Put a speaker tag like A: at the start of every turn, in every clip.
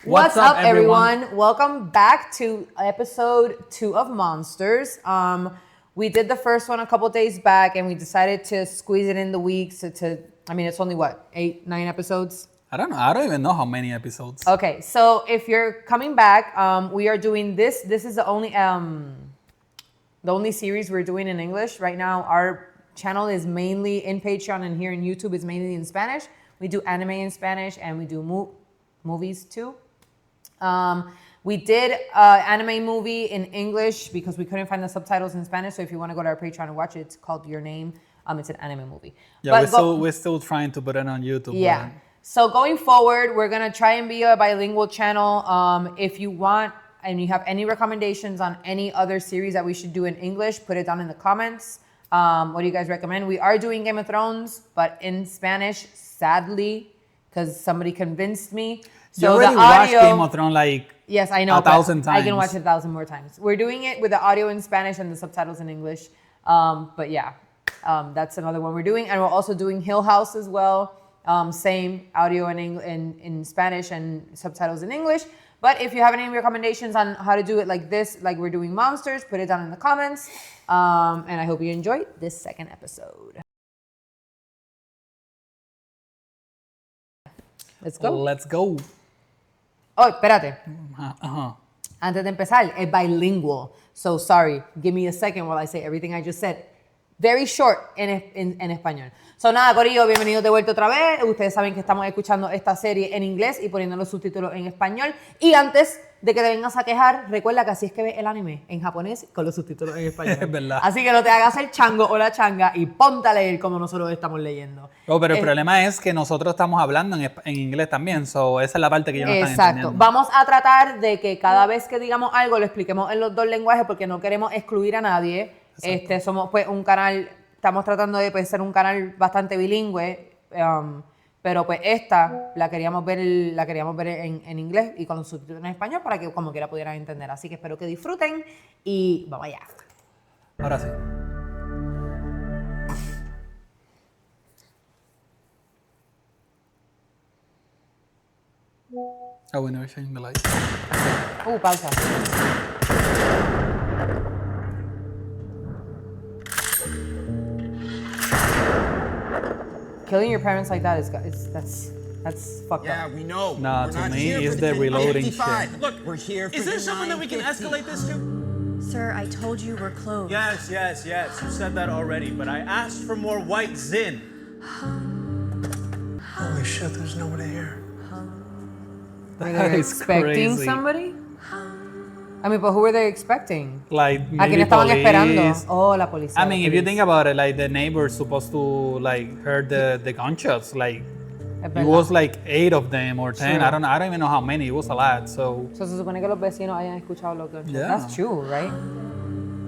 A: What's up, everyone? Welcome back to episode 2 of Monsters. We did the first one a couple days back, and we decided to squeeze it in the week. It's only what, 8, 9 episodes?
B: I don't know. I don't even know how many episodes.
A: Okay, so if you're coming back, we are doing this. This is the only series we're doing in English right now. Our channel is mainly in Patreon, and here in YouTube is mainly in Spanish. We do anime in Spanish, and we do movies too. We did an anime movie in English because we couldn't find the subtitles in Spanish. So if you want to go to our Patreon and watch it, it's called Your Name. It's an anime movie.
B: Yeah, we're still trying to put it on YouTube.
A: Yeah. So going forward, we're going to try and be a bilingual channel. If you want and you have any recommendations on any other series that we should do in English, put it down in the comments. What do you guys recommend? We are doing Game of Thrones, but in Spanish, sadly, because somebody convinced me.
B: So you already watched Game of Thrones
A: yes, I know,
B: 1,000 times.
A: I can watch it 1,000 more times. We're doing it with the audio in Spanish and the subtitles in English. That's another one we're doing. And we're also doing Hill House as well. Same audio in Spanish and subtitles in English. But if you have any recommendations on how to do it like this, like we're doing Monsters, put it down in the comments. And I hope you enjoyed this second episode.
B: Let's go.
A: Oh, espérate. Antes de empezar, es bilingual. So sorry, give me a second while I say everything I just said. Very short en español. So nada, corillo, bienvenidos de vuelta otra vez. Ustedes saben que estamos escuchando esta serie en inglés y poniendo los subtítulos en español. Y antes de que te vengas a quejar, recuerda que así es que ves el anime, en japonés con los subtítulos en español.
B: Es verdad.
A: Así que no te hagas el chango o la changa y ponte a leer como nosotros estamos leyendo.
B: Oh, pero el problema es que nosotros estamos hablando en inglés también, so esa es la parte que yo no están entendiendo.
A: Exacto. Vamos a tratar de que cada vez que digamos algo lo expliquemos en los dos lenguajes porque no queremos excluir a nadie. Somos pues un canal, estamos tratando de ser un canal bastante bilingüe, pero pues esta la queríamos ver en inglés y con los subtítulos en español para que como quiera pudieran entender. Así que espero que disfruten y vamos allá.
B: Ahora sí. Oh, we never changed the light.
A: Pausa. Killing your parents like that that's fucked up.
C: Yeah, we know.
B: Nah,
C: we're
B: to
C: not
B: me,
C: here
B: it's
C: for
B: the reloading
C: 55.
B: shit.
C: Look, we're here for
D: Is there someone that we can
C: 950.
D: escalate this to?
E: Sir, I told you we're closed.
D: Yes. You said that already, but I asked for more white zin.
F: Holy shit, there's nobody here.
A: Were
B: That
A: they
B: is
A: expecting
B: crazy.
A: somebody? I mean, but who were they expecting?
B: Like
A: ¿A quién
B: maybe
A: estaban
B: police.
A: esperando? Oh, la policía.
B: I mean, if you think about it, like the neighbors supposed to heard the gunshots. Like it was like 8 of them or 10.
A: True.
B: I don't even know how many. It was a lot. So
A: Se supone que los vecinos hayan escuchado los gunshots.
B: Yeah.
A: That's true, right?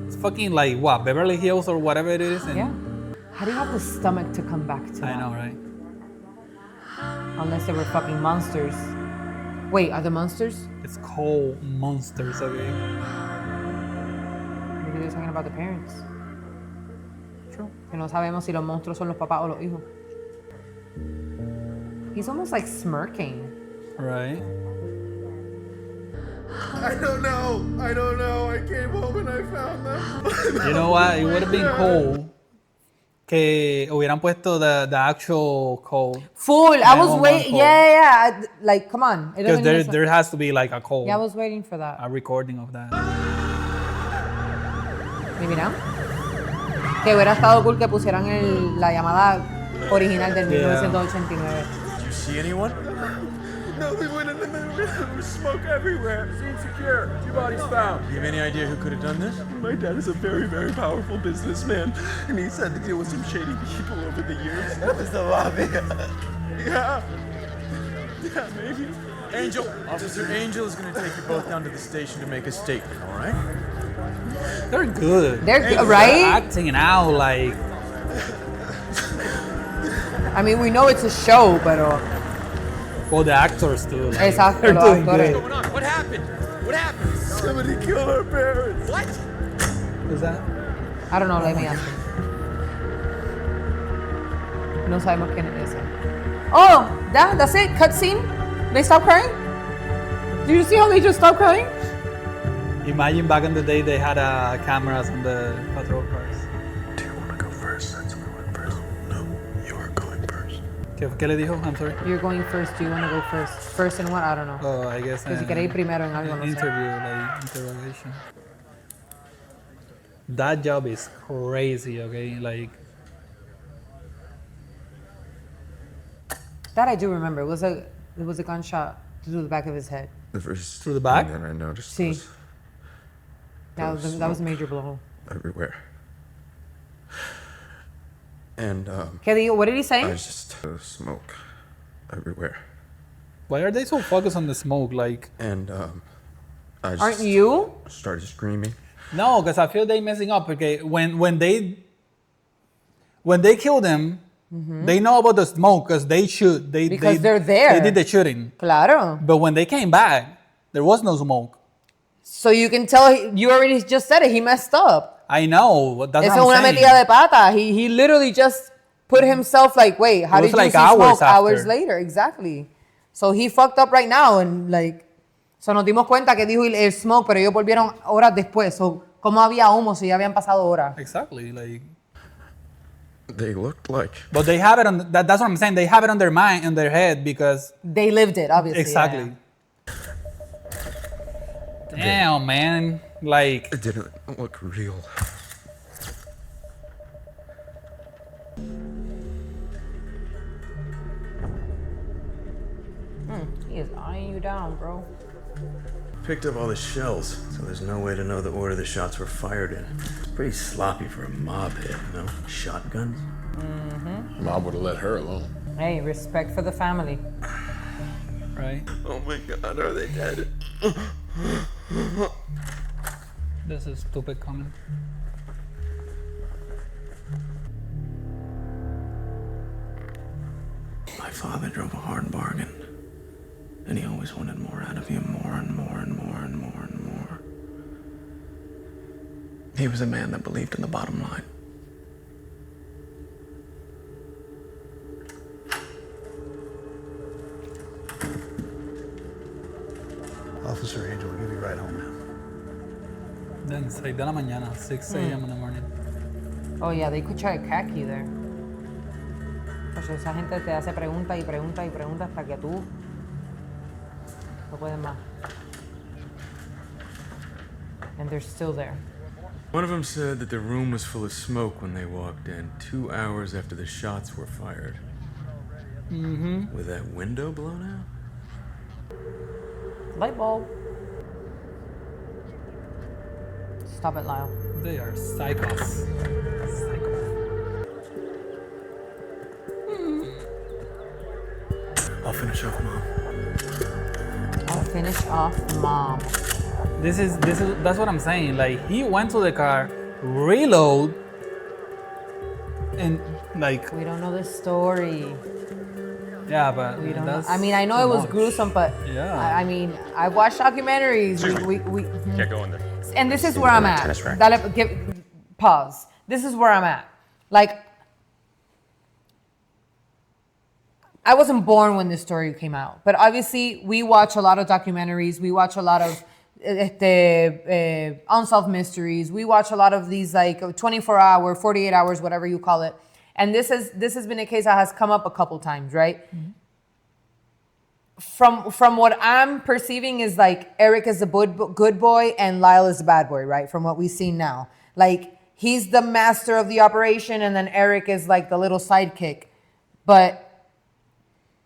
B: it's fucking like what, Beverly Hills or whatever it is. And
A: Yeah. How do you have the stomach to come back to that?
B: I know, right?
A: Unless they were fucking monsters. Wait, are the monsters?
B: It's called Monsters, okay?
A: Maybe they're talking about the parents.
B: True.
A: Que no sabemos si los monstruos son los papás o los hijos. He's almost like smirking.
B: Right.
F: I don't know. I came home and I found them.
B: You know what? It would have been cool que hubieran puesto the actual code.
A: Full. I was
B: 911
A: waiting.
B: code.
A: Yeah. Like, come on. It
B: Because
A: doesn't even
B: there has to be like a code,
A: Yeah, I was waiting for that.
B: a recording of that.
A: Maybe now. Que hubiera estado cool que pusieran la llamada original del
B: Yeah.
A: 1989.
D: Did you see anyone?
F: No, we went in and there was smoke everywhere. Scene secure. 2 bodies found.
D: Do you have any idea who could have done this?
F: My dad is a very, very powerful businessman, and he's had to deal with some shady people over the years. That was the mafia. Yeah, maybe.
D: Angel, Officer Angel is going to take you both down to the station to make a statement, all right?
B: They're good.
A: They're
B: They're
A: right?
B: acting out like.
A: I mean, we know it's a show, pero...
B: Well, the actors too. Like,
A: Exacto,
B: they're
A: los
B: doing
A: actores.
B: good.
D: What's going on? What happened? What happened?
F: Somebody killed our parents.
D: What?
B: Who's that?
A: I don't know, let me ask him. No sabemos quién es ese. Oh, that's it? Cutscene? They stop crying? Do you see how they just stopped crying?
B: Imagine back in the day they had cameras on the patrol cars.
F: Do you want to go first? That's who went first. No, you are going first.
B: ¿Qué le dijo? I'm sorry.
A: You're going first. Do you want to go first? First in what? I don't know.
B: Oh, I guess.
A: Que si queréis primero en algo, no sé.
B: Interview, like interrogation. That job is crazy, okay? Like,
A: That I do remember. It was a gunshot through the back of his head.
F: The first
B: Through the back?
F: thing that I noticed
A: See.
F: was
A: That was a major blow.
F: everywhere. And
A: ¿Qué digo? What did he
F: I
A: say?
F: was just smoke everywhere.
B: why are they so focused on the smoke? Like,
F: And I just
A: Aren't you?
F: started screaming.
B: no, because I feel they messing up. Okay, when they killed him, they know about the smoke because they shoot.
A: Because they're there.
B: They did the shooting.
A: Claro.
B: But when they came back, there was no smoke.
A: So you can tell, you already just said it, he messed up.
B: I know. That's
A: Esa es
B: what
A: una
B: I'm
A: metida
B: saying.
A: de pata. He literally just put himself like, wait, how
B: It was
A: did you
B: like
A: see
B: hours
A: smoke hours
B: after.
A: later? Exactly. So he fucked up right now and like, so nos dimos cuenta que dijo el smoke, pero ellos volvieron horas después. So, ¿cómo había humo si ya habían pasado horas?
B: Exactly. Like,
F: They looked like
B: but they have it on. That's what I'm saying. They have it on their mind, in their head, because
A: They lived it, obviously.
B: exactly. Damn, man. Like,
F: it didn't look real.
A: He is eyeing you down, bro.
C: Picked up all the shells, so there's no way to know the order the shots were fired in. It's pretty sloppy for a mob hit, you know? Shotguns.
G: Mob would have let her alone.
A: Hey, respect for the family.
B: right?
F: Oh my God, are they dead?
B: This is stupid comment.
C: My father drove a hard bargain, and he always wanted more out of you, more and more and more and more and more. He was a man that believed in the bottom line.
H: Officer Angel will give you a ride home now.
B: Then 6 de la mañana, 6 a.m. in the morning.
A: Oh yeah, they could try a khaki there. Pues esa gente te hace preguntas y preguntas y preguntas hasta que tú no puedes más. And they're still there.
D: One of them said that the room was full of smoke when they walked in, 2 hours after the shots were fired. Mm-hmm. With that window blown out?
A: Light bulb. Stop it, Lyle.
B: They are psychos. Psycho.
C: I'll finish off, Mom.
A: I'll finish off mom.
B: That's what I'm saying. Like, he went to the car, reload, and like,
A: We don't know the story.
B: yeah, but
A: We don't know.
B: that's
A: I mean, I know
B: too
A: it was
B: much.
A: gruesome, but
B: Yeah.
A: I mean, I watched documentaries. We
G: Can't go in there.
A: and this is where I'm at. Pause. This is where I'm at. Like, I wasn't born when this story came out, but obviously we watch a lot of documentaries. We watch a lot of unsolved mysteries. We watch a lot of these like 24-hour, 48 hours, whatever you call it. And this has been a case that has come up a couple times, right? Mm-hmm. From what I'm perceiving is like Erik is the good boy and Lyle is the bad boy, right? From what we've seen now. Like, he's the master of the operation and then Erik is like the little sidekick. But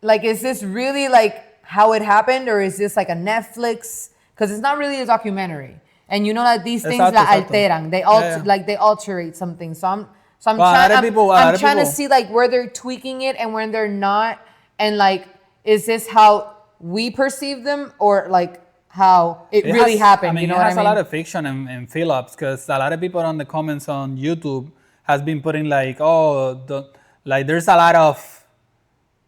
A: like, is this really like how it happened, or is this like a Netflix? Because it's not really a documentary. And you know that these things
B: Exacto,
A: that
B: exacto.
A: alteran, they like they alterate something. So I'm
B: Well, a lot of people-
A: I'm trying to see like where they're tweaking it and when they're not, and like, is this how we perceive them, or like how it really happened?
B: I mean,
A: you know
B: it
A: what I
B: has
A: mean?
B: a lot of fiction and fill-ups, because a lot of people on the comments on YouTube has been putting like, like there's a lot of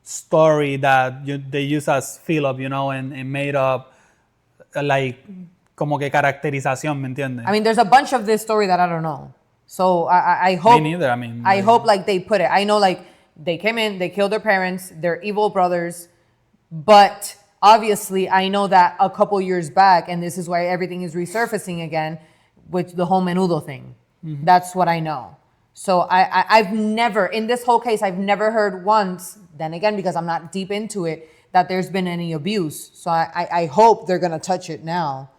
B: story that they use as fill-up, you know, and made up like como que caracterización, ¿me entiendes?
A: I mean, there's a bunch of this story that I don't know. So I hope.
B: Me neither. I mean,
A: I hope like they put it. I know like they came in, they killed their parents, they're evil brothers, but obviously, I know that a couple years back, and this is why everything is resurfacing again, with the whole menudo thing. Mm-hmm. That's what I know. So I've never, in this whole case, I've never heard once, then again, because I'm not deep into it, that there's been any abuse. So I hope they're going to touch it now.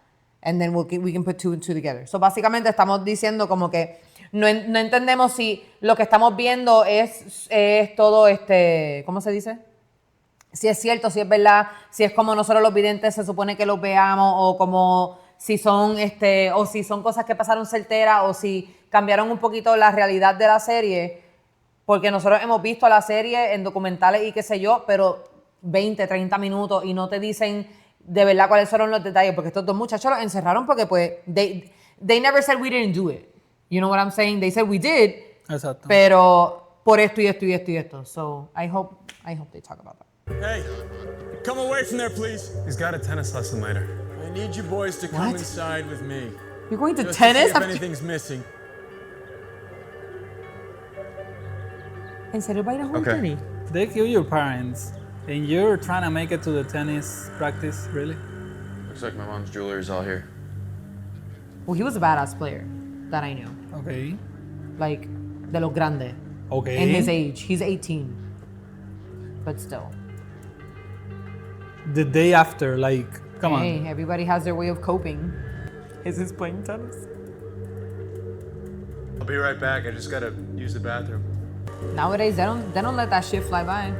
A: And then we can put two and two together. So básicamente estamos diciendo como que no entendemos si lo que estamos viendo es todo ¿cómo se dice? Si es cierto, si es verdad, si es como nosotros los videntes se supone que los veamos, o como si son o si son cosas que pasaron certeras, o si cambiaron un poquito la realidad de la serie, porque nosotros hemos visto la serie en documentales y qué sé yo, pero 20, 30 minutos y no te dicen de verdad cuáles fueron los detalles, porque estos dos muchachos los encerraron porque pues they never said we didn't do it. You know what I'm saying? They said we did.
B: Exacto.
A: Pero por esto y esto y esto y esto. So I hope they talk about that.
D: Hey, come away from there, please. He's got a tennis lesson later. I need you boys to come inside with me.
A: You're going to
D: Just
A: tennis?
D: to see if anything's missing.
A: ¿En serio va a ir a jugar tenis?
B: They kill your parents, and you're trying to make it to the tennis practice, really?
G: Looks like my mom's jeweler is all here.
A: Well, he was a badass player that I knew.
B: Okay.
A: Like, de los grandes.
B: Okay.
A: In his age. He's 18. But still.
B: The day after, like, come on.
A: Hey, everybody has their way of coping. Is this playing tennis?
D: I'll be right back. I just gotta use the bathroom.
A: Nowadays, they don't let that shit fly by.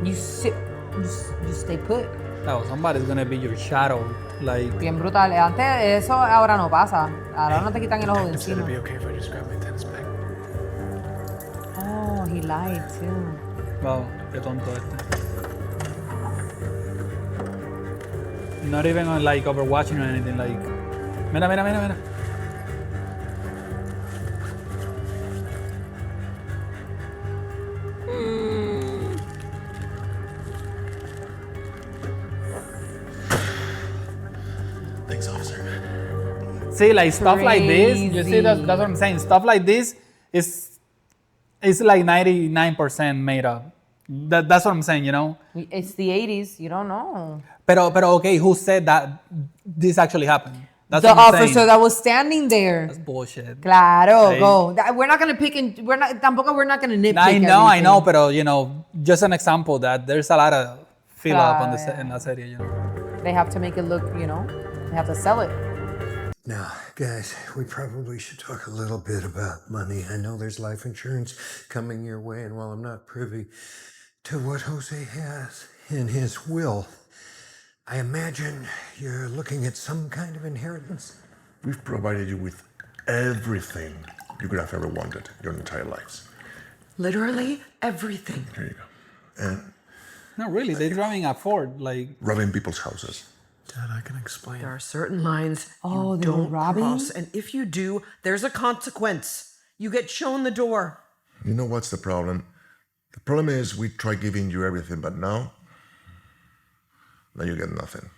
A: You sit, you stay put.
B: Oh, somebody's gonna be your shadow, like.
A: Bien brutal. Antes eso ahora no pasa. Ahora no te quitan el ojo de
D: It's gonna
A: encima.
D: be okay if I just grab my tennis bag.
A: Oh, he lied too.
B: Wow, qué tonto este. Not even on, like, overwatching or anything, like. Mira.
C: Thanks, officer.
B: See, like, stuff like this, you see, that's what I'm saying. Stuff like this is like 99% made up. That's what I'm saying, you know?
A: It's the 80s. You don't know.
B: Pero okay, who said that this actually happened? That's
A: The
B: what I'm
A: officer
B: saying.
A: that was standing there.
B: That's bullshit.
A: Claro,
B: Right.
A: go. We're not gonna pick and we're not gonna nitpick.
B: I know,
A: everything.
B: pero, you know, just an example that there's a lot of fill up on
A: yeah.
B: in la serie, you know?
A: They have to make it look, you know, they have to sell it.
H: Now, guys, we probably should talk a little bit about money. I know there's life insurance coming your way, and while I'm not privy to what Jose has in his will, I imagine you're looking at some kind of inheritance.
F: We've provided you with everything you could have ever wanted your entire lives.
E: Literally everything.
F: Here you go. And
B: No, really, they're driving a Ford, like.
F: robbing people's houses.
D: Dad, I can explain.
E: There are certain lines
A: Oh,
E: you
A: they were
E: don't
A: robbing?
E: cross, and if you do, there's a consequence. You get shown the door.
F: You know what's the problem? The problem is we try giving you everything, but now you get nothing.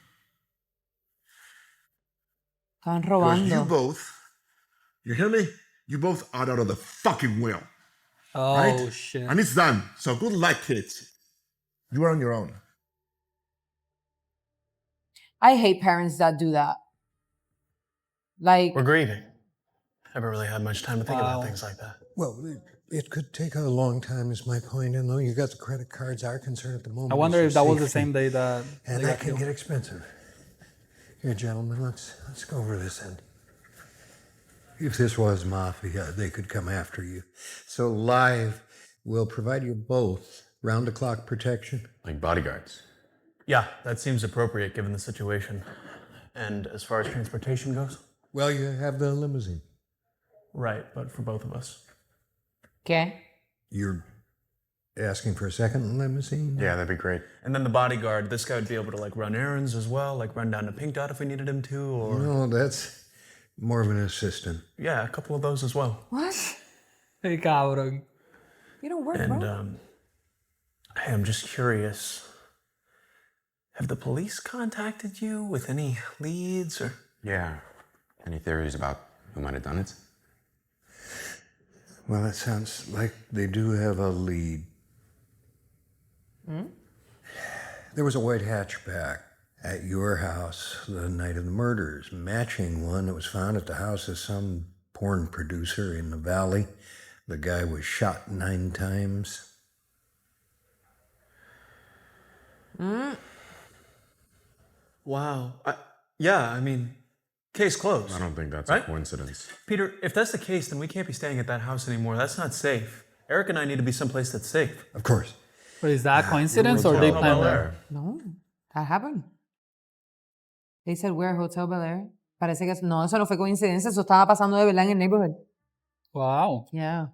A: Están
F: Because you
A: robando.
F: both, you hear me? You both are out of the fucking will.
B: Oh,
F: Right?
B: shit.
F: And it's done. So good luck, kids. You are on your own.
A: I hate parents that do that. Like,
D: We're grieving. Haven't really had much time to think about things like that.
H: Well, it could take a long time, is my point. And though you got the credit cards, our concern at the moment.
B: I wonder
H: is
B: if that
H: your
B: was the
H: safety.
B: same day that.
H: And
B: they
H: that
B: got
H: can
B: killed.
H: get expensive. Here, gentlemen, let's go over this end. If this was mafia, they could come after you. So Live will provide you both round-the-clock protection.
G: Like bodyguards.
D: Yeah, that seems appropriate given the situation. And as far as transportation goes?
H: Well, you have the limousine.
D: Right, but for both of us.
A: ¿qué?
H: You're asking for a second limousine?
G: Yeah, that'd be great.
D: And then the bodyguard, this guy would be able to like run errands as well, like run down to Pink Dot if we needed him to, or
H: No, that's more of an assistant.
D: yeah, a couple of those as well.
A: What?
B: Hey, cabrón.
A: You don't work,
D: And
A: bro.
D: hey, I'm just curious. Have the police contacted you with any leads or?
G: Yeah. Any theories about who might have done it?
H: Well, it sounds like they do have a lead. There was a white hatchback at your house the night of the murders, matching one that was found at the house of some porn producer in the valley. The guy was shot 9 times.
C: Wow. I mean, case closed.
G: I don't think that's
C: right?
G: a coincidence.
C: Peter, if that's the case, then we can't be staying at that house anymore. That's not safe. Eric and I need to be someplace that's safe.
H: Of course.
B: But is that coincidence or they planned that?
A: No, that happened. They said we're Hotel Bel Air. Parece que no, eso no fue coincidencia. Eso estaba pasando de verdad en el neighborhood.
B: Wow.
A: Yeah.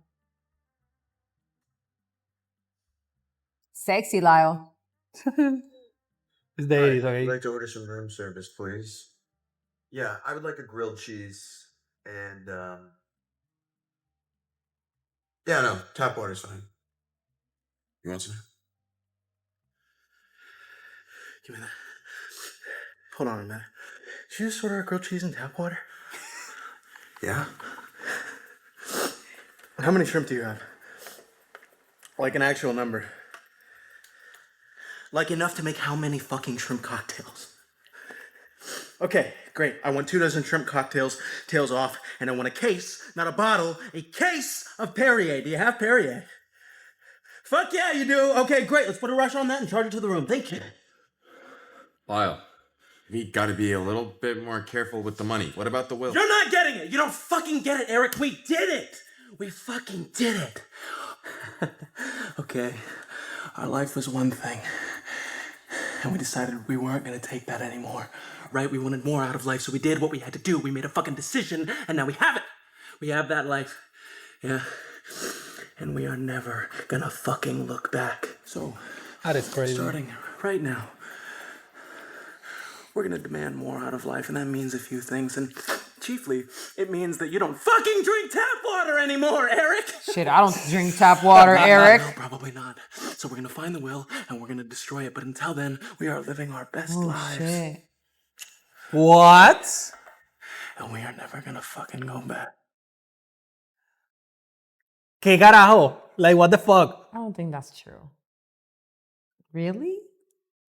A: Sexy, Lyle.
B: It's the 80s, okay?
F: I'd like to order some room service, please. Yeah, I would like a grilled cheese and yeah, no, tap water's fine.
G: You want some?
F: Give me that. Hold on a minute. Did you just order a grilled cheese and tap water? Yeah. How many shrimp do you have? Like an actual number. Like enough to make how many fucking shrimp cocktails? Okay, great. I want 2 dozen shrimp cocktails, tails off, and I want a case, not a bottle, a case of Perrier. Do you have Perrier? Fuck yeah, you do. Okay, great. Let's put a rush on that and charge it to the room. Thank you.
G: Lyle, we gotta be a little bit more careful with the money. What about the will?
F: You're not getting it. You don't fucking get it, Eric. We did it. We fucking did it. Okay, our life was one thing. And we decided we weren't gonna take that anymore. Right? We wanted more out of life, so we did what we had to do. We made a fucking decision, and now we have it. We have that life. Yeah. And we are never gonna fucking look back. So,
B: That is crazy.
F: starting right now, we're gonna demand more out of life, and that means a few things. And chiefly, it means that you don't fucking drink tap water anymore, Eric!
A: Shit, I don't drink tap water, Eric.
F: No, probably not. So we're gonna find the will, and we're gonna destroy it. But until then, we are living our best
A: Oh,
F: lives.
A: shit.
B: What?
F: And we are never gonna fucking go back.
B: ¿Qué carajo? Like, what the fuck?
A: I don't think that's true. Really?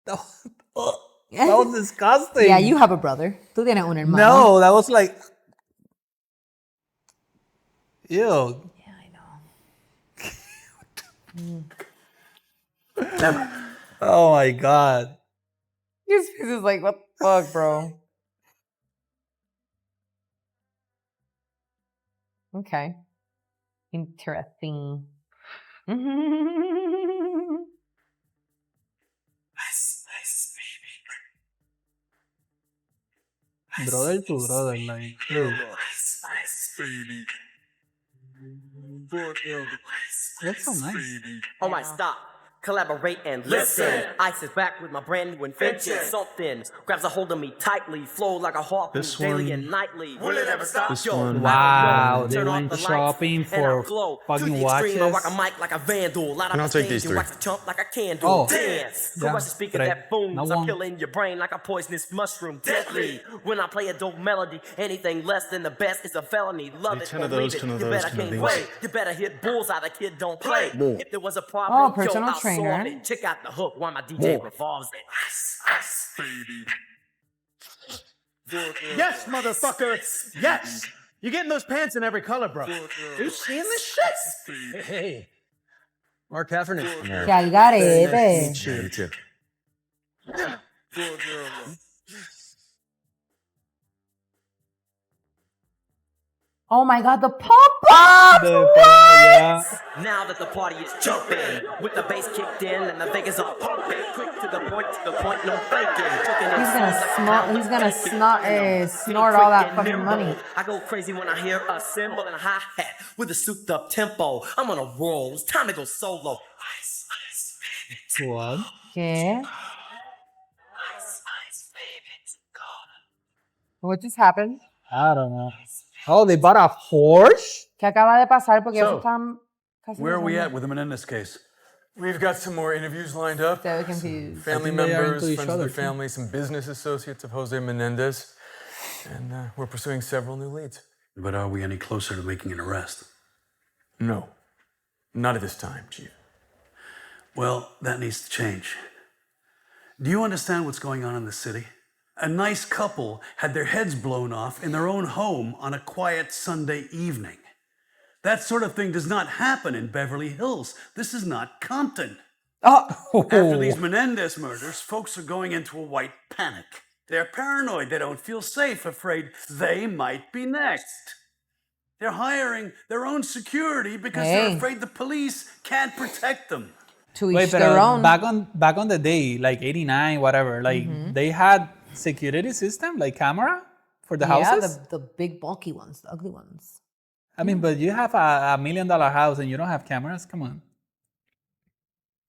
B: That was disgusting.
A: Yeah, you have a brother. Tú tienes un hermano.
B: No, that was like... Ew.
A: Yeah, I know.
F: Never.
B: Oh my god.
A: His face is like, what the fuck, bro? Okay. Interesting.
B: Brother to brother, like... Ew. That's so nice.
I: All right, stop. Collaborate and listen. Ice is back with my brand new invention. Something grabs a hold of me tightly, flow like a harpoon
C: This
I: daily
C: one-
I: and nightly. Will it ever stop?
C: This
I: Yo,
C: one-
B: Wow, they
I: turn off
B: went
I: the lights
B: shopping
I: and I'll
B: for
I: glow.
B: fucking
I: To the extreme, I
B: watches.
I: rock a mic like a vandal. Light
G: And
I: up
G: I'll
I: the
G: take
I: stage
G: these
I: and
G: three.
I: wax a chump like a candle.
B: Oh.
I: Dance.
B: Yeah,
I: Crush the speaker
B: but
I: that booms.
B: not
I: I'm
B: one.
I: killing your brain like a poisonous mushroom. Deadly. When I play a dope melody, anything less than the best is a felony. Love
C: Need
I: it
C: 10
I: or
C: of those,
I: leave it.
C: 10 of
I: You
C: those,
I: better
C: 10 of
I: gain
C: these.
I: weight. You better hit bullseye. The kid don't play. If there was a
A: Oh,
I: problem,
A: personal
I: yo, I'll
A: trainer.
I: solve it. Check out the hook while my DJ revolves it.
F: Yes, motherfucker! Yes! You're getting those pants in every color, bro. You seeing this shit?
C: Hey. Mark Heffernan.
A: Que al garete.
G: Yeah, you too.
A: Oh my god, the pop-up!
B: Yeah.
I: Now that the party is jumping, with the bass kicked in and the Vegas are pumping, quick to the point, no faking.
A: Snort all that fucking money.
I: I go crazy when I hear a cymbal and a hi-hat with a souped up tempo. I'm on a roll. It's time to go solo. Ice, ice, baby.
B: What?
A: ¿Qué?
I: Ice, ice, baby.
A: What just happened?
B: I don't know. Oh, they bought a Porsche?
A: ¿Qué acaba de pasar? Porque
C: So,
A: ellos están casi
C: Where are we
A: besando.
C: at with the Menendez case? We've got some more interviews lined up.
A: Very confused.
C: Family
B: think they are
C: members,
B: into each
C: friends of
B: other,
C: their
B: too.
C: family, some business associates of Jose Menendez. And we're pursuing several new leads.
J: But are we any closer to making an arrest?
C: No. Not at this time, Chief.
J: Well, that needs to change. Do you understand what's going on in the city? A nice couple had their heads blown off in their own home on a quiet Sunday evening. That sort of thing does not happen in Beverly Hills. This is not Compton. After these Menendez murders, folks are going into a white panic. They're paranoid. They don't feel safe, afraid they might be next. They're hiring their own security because they're afraid the police can't protect them.
A: To each their own.
B: Back on the day, like 89, whatever, like they had security system, like camera for the houses?
A: Yeah, the big bulky ones, the ugly ones.
B: I mean, but you have a $1 million house and you don't have cameras? Come on.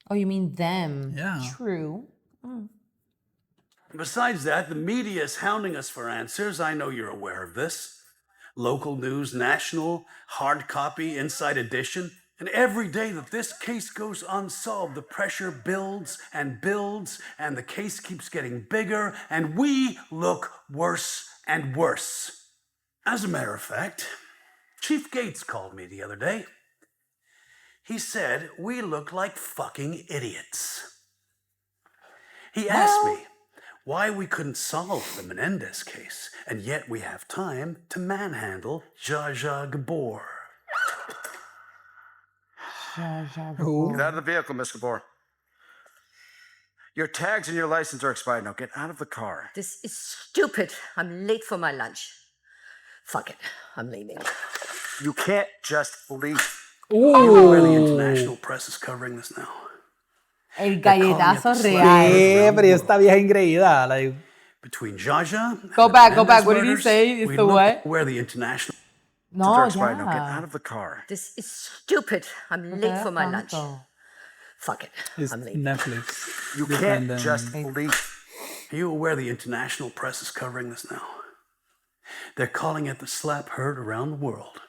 A: Oh, you mean them?
B: Yeah.
A: True.
J: Besides that, the media is hounding us for answers. I know you're aware of this. Local news, national, hard copy, inside edition. And every day that this case goes unsolved, the pressure builds, and the case keeps getting bigger, and we look worse and worse. As a matter of fact, Chief Gates called me the other day. He said we look like fucking idiots. He asked me why we couldn't solve the Menendez case, and yet we have time to manhandle Zsa Zsa Gabor.
K: Get out of the vehicle, Miss Gabor. Your tags and your license are expired. Now get out of the car.
L: This is stupid. I'm late for my lunch. Fuck it. I'm leaving.
K: You can't just leave.
J: Where the international press is covering this now.
A: El galletazo real.
B: Sí, pero esta vieja ingreída. Like,
J: between Zsa Zsa.
A: Go back. What did he say? It's the what?
J: Where the international.
A: No,
K: expired. Now get out of the car.
L: This is stupid. I'm late for my lunch. Fuck it. I'm leaving.
B: Netflix.
K: You can't just leave.
J: Are you aware the international press is covering this now? They're calling it the slap heard around the world.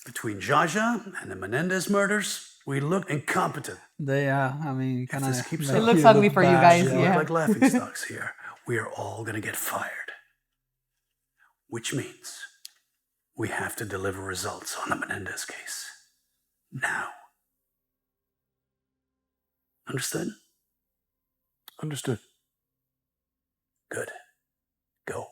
J: Between Zsa Zsa and the Menendez murders, we look incompetent.
B: They are, I mean, kind of.
A: It looks ugly for you guys.
J: We look like laughingstocks here. We are all going to get fired. Which means we have to deliver results on the Menendez case. Now. Understood?
D: Understood.
J: Good. Go.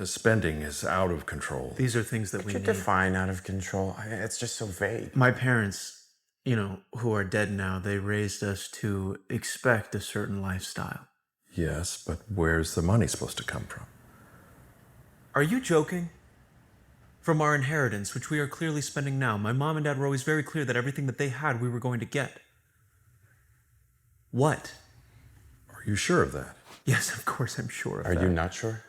C: Spending is out of control.
D: These are things that we need.
G: Define out of control. It's just so vague.
D: My parents, who are dead now, they raised us to expect a certain lifestyle.
C: Yes, but where's the money supposed to come from?
D: Are you joking? From our inheritance, which we are clearly spending now. My mom and dad were always very clear that everything that they had, we were going to get. What?
C: Are you sure of that?
D: Yes, of course I'm sure of that.
G: Are you not sure?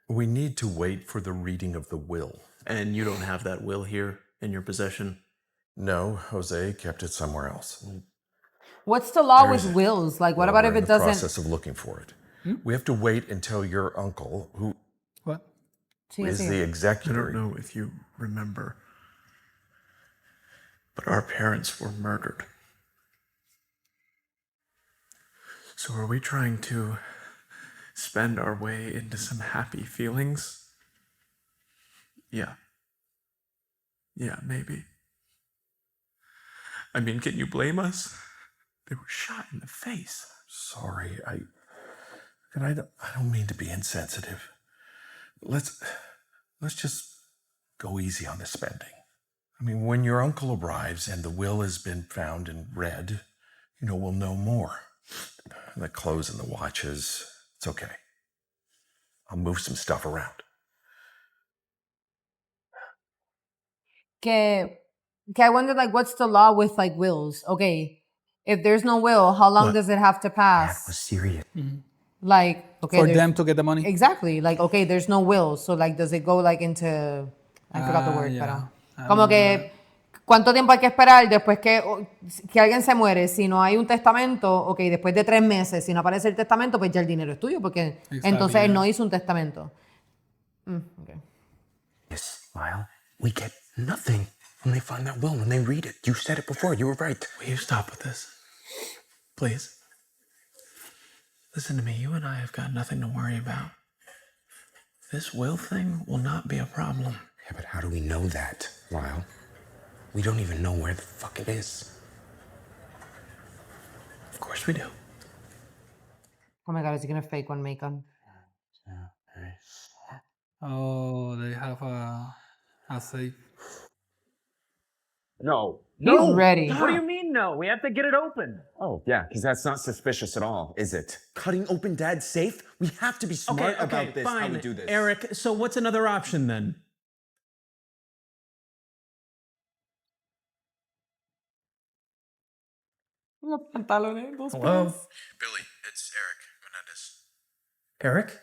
C: We need to wait for the reading of the will.
D: And you don't have that will here in your possession?
C: No, Jose kept it somewhere else.
A: What's the law with wills? Like, what about if it doesn't?
C: We're in the process of looking for it. We have to wait until your uncle, who is the executor.
D: I don't know if you remember, but our parents were murdered. So are we trying to spend our way into some happy feelings? Yeah. Yeah, maybe. I mean, can you blame us? They were shot in the face.
C: Sorry, I don't mean to be insensitive. Let's just go easy on the spending. I mean, when your uncle arrives and the will has been found and read, we'll know more. The clothes and the watches, it's okay. I'll move some stuff around.
A: I wonder, like, what's the law with, like, wills? Okay, if there's no will, how long does it have to pass?
K: That was serious.
A: Like, okay,
B: for them to get the money.
A: Exactly. Like, okay, there's no will. So, like, does it go, like, into... I forgot the word, pero... Como que... ¿Cuánto tiempo hay que esperar después que alguien se muere? Si no hay un testamento, ok, después de 3 meses, si no aparece el testamento, pues ya el dinero es tuyo, porque entonces él no hizo un testamento. Okay.
K: Yes, Lyle, we get nothing when they find that will, when they read it. You said it before, you were right.
D: Will you stop with this? Please? Listen to me, you and I have got nothing to worry about. This will thing will not be a problem.
K: Yeah, but how do we know that, Lyle?
F: We don't even know where the fuck it is.
J: Of course we do.
A: Oh my god, is he gonna fake one Macon?
B: Oh, they have a safe.
G: No.
A: He's ready.
M: What do you mean no? We have to get it open.
G: Oh, yeah, because that's not suspicious at all, is it?
F: Cutting open Dad's safe? We have to be smart about this.
D: Fine.
F: How we do this.
D: Erik, so what's another option then?
J: Hello?
C: Billy, it's Erik Menendez.
N: Erik?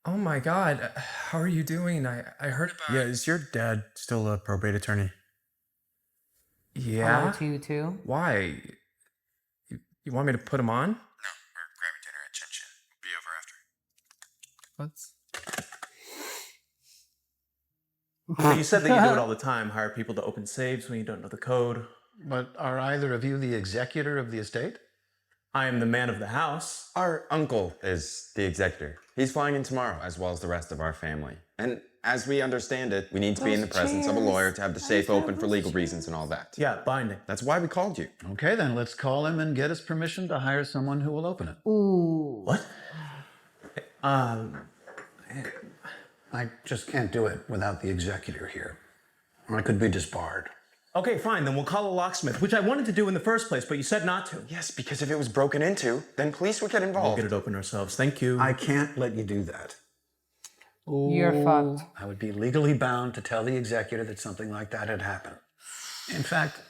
N: Oh my god, how are you doing? I heard about...
D: Yeah, is your dad still a probate attorney?
N: Yeah?
A: To you too.
N: Why? You want me to put him on?
C: No, we're grabbing dinner at Chin Chin. We'll be over after.
B: What?
D: You said that you do it all the time, hire people to open safes when you don't know the code.
J: But are either of you the executor of the estate?
D: I am the man of the house.
G: Our uncle is the executor. He's flying in tomorrow, as well as the rest of our family. And as we understand it, we need to be in the presence of a lawyer to have the safe open for legal reasons and all that.
D: Yeah, binding.
G: That's why we called you.
J: Okay, then let's call him and get his permission to hire someone who will open it.
A: Ooh.
J: What? I just can't do it without the executor here. I could be disbarred.
D: Okay, fine, then we'll call a locksmith, which I wanted to do in the first place, but you said not to.
G: Yes, because if it was broken into, then police would get involved.
D: We'll get it open ourselves. Thank you.
J: I can't let you do that.
A: You're fucked.
J: I would be legally bound to tell the executor that something like that had happened. In fact,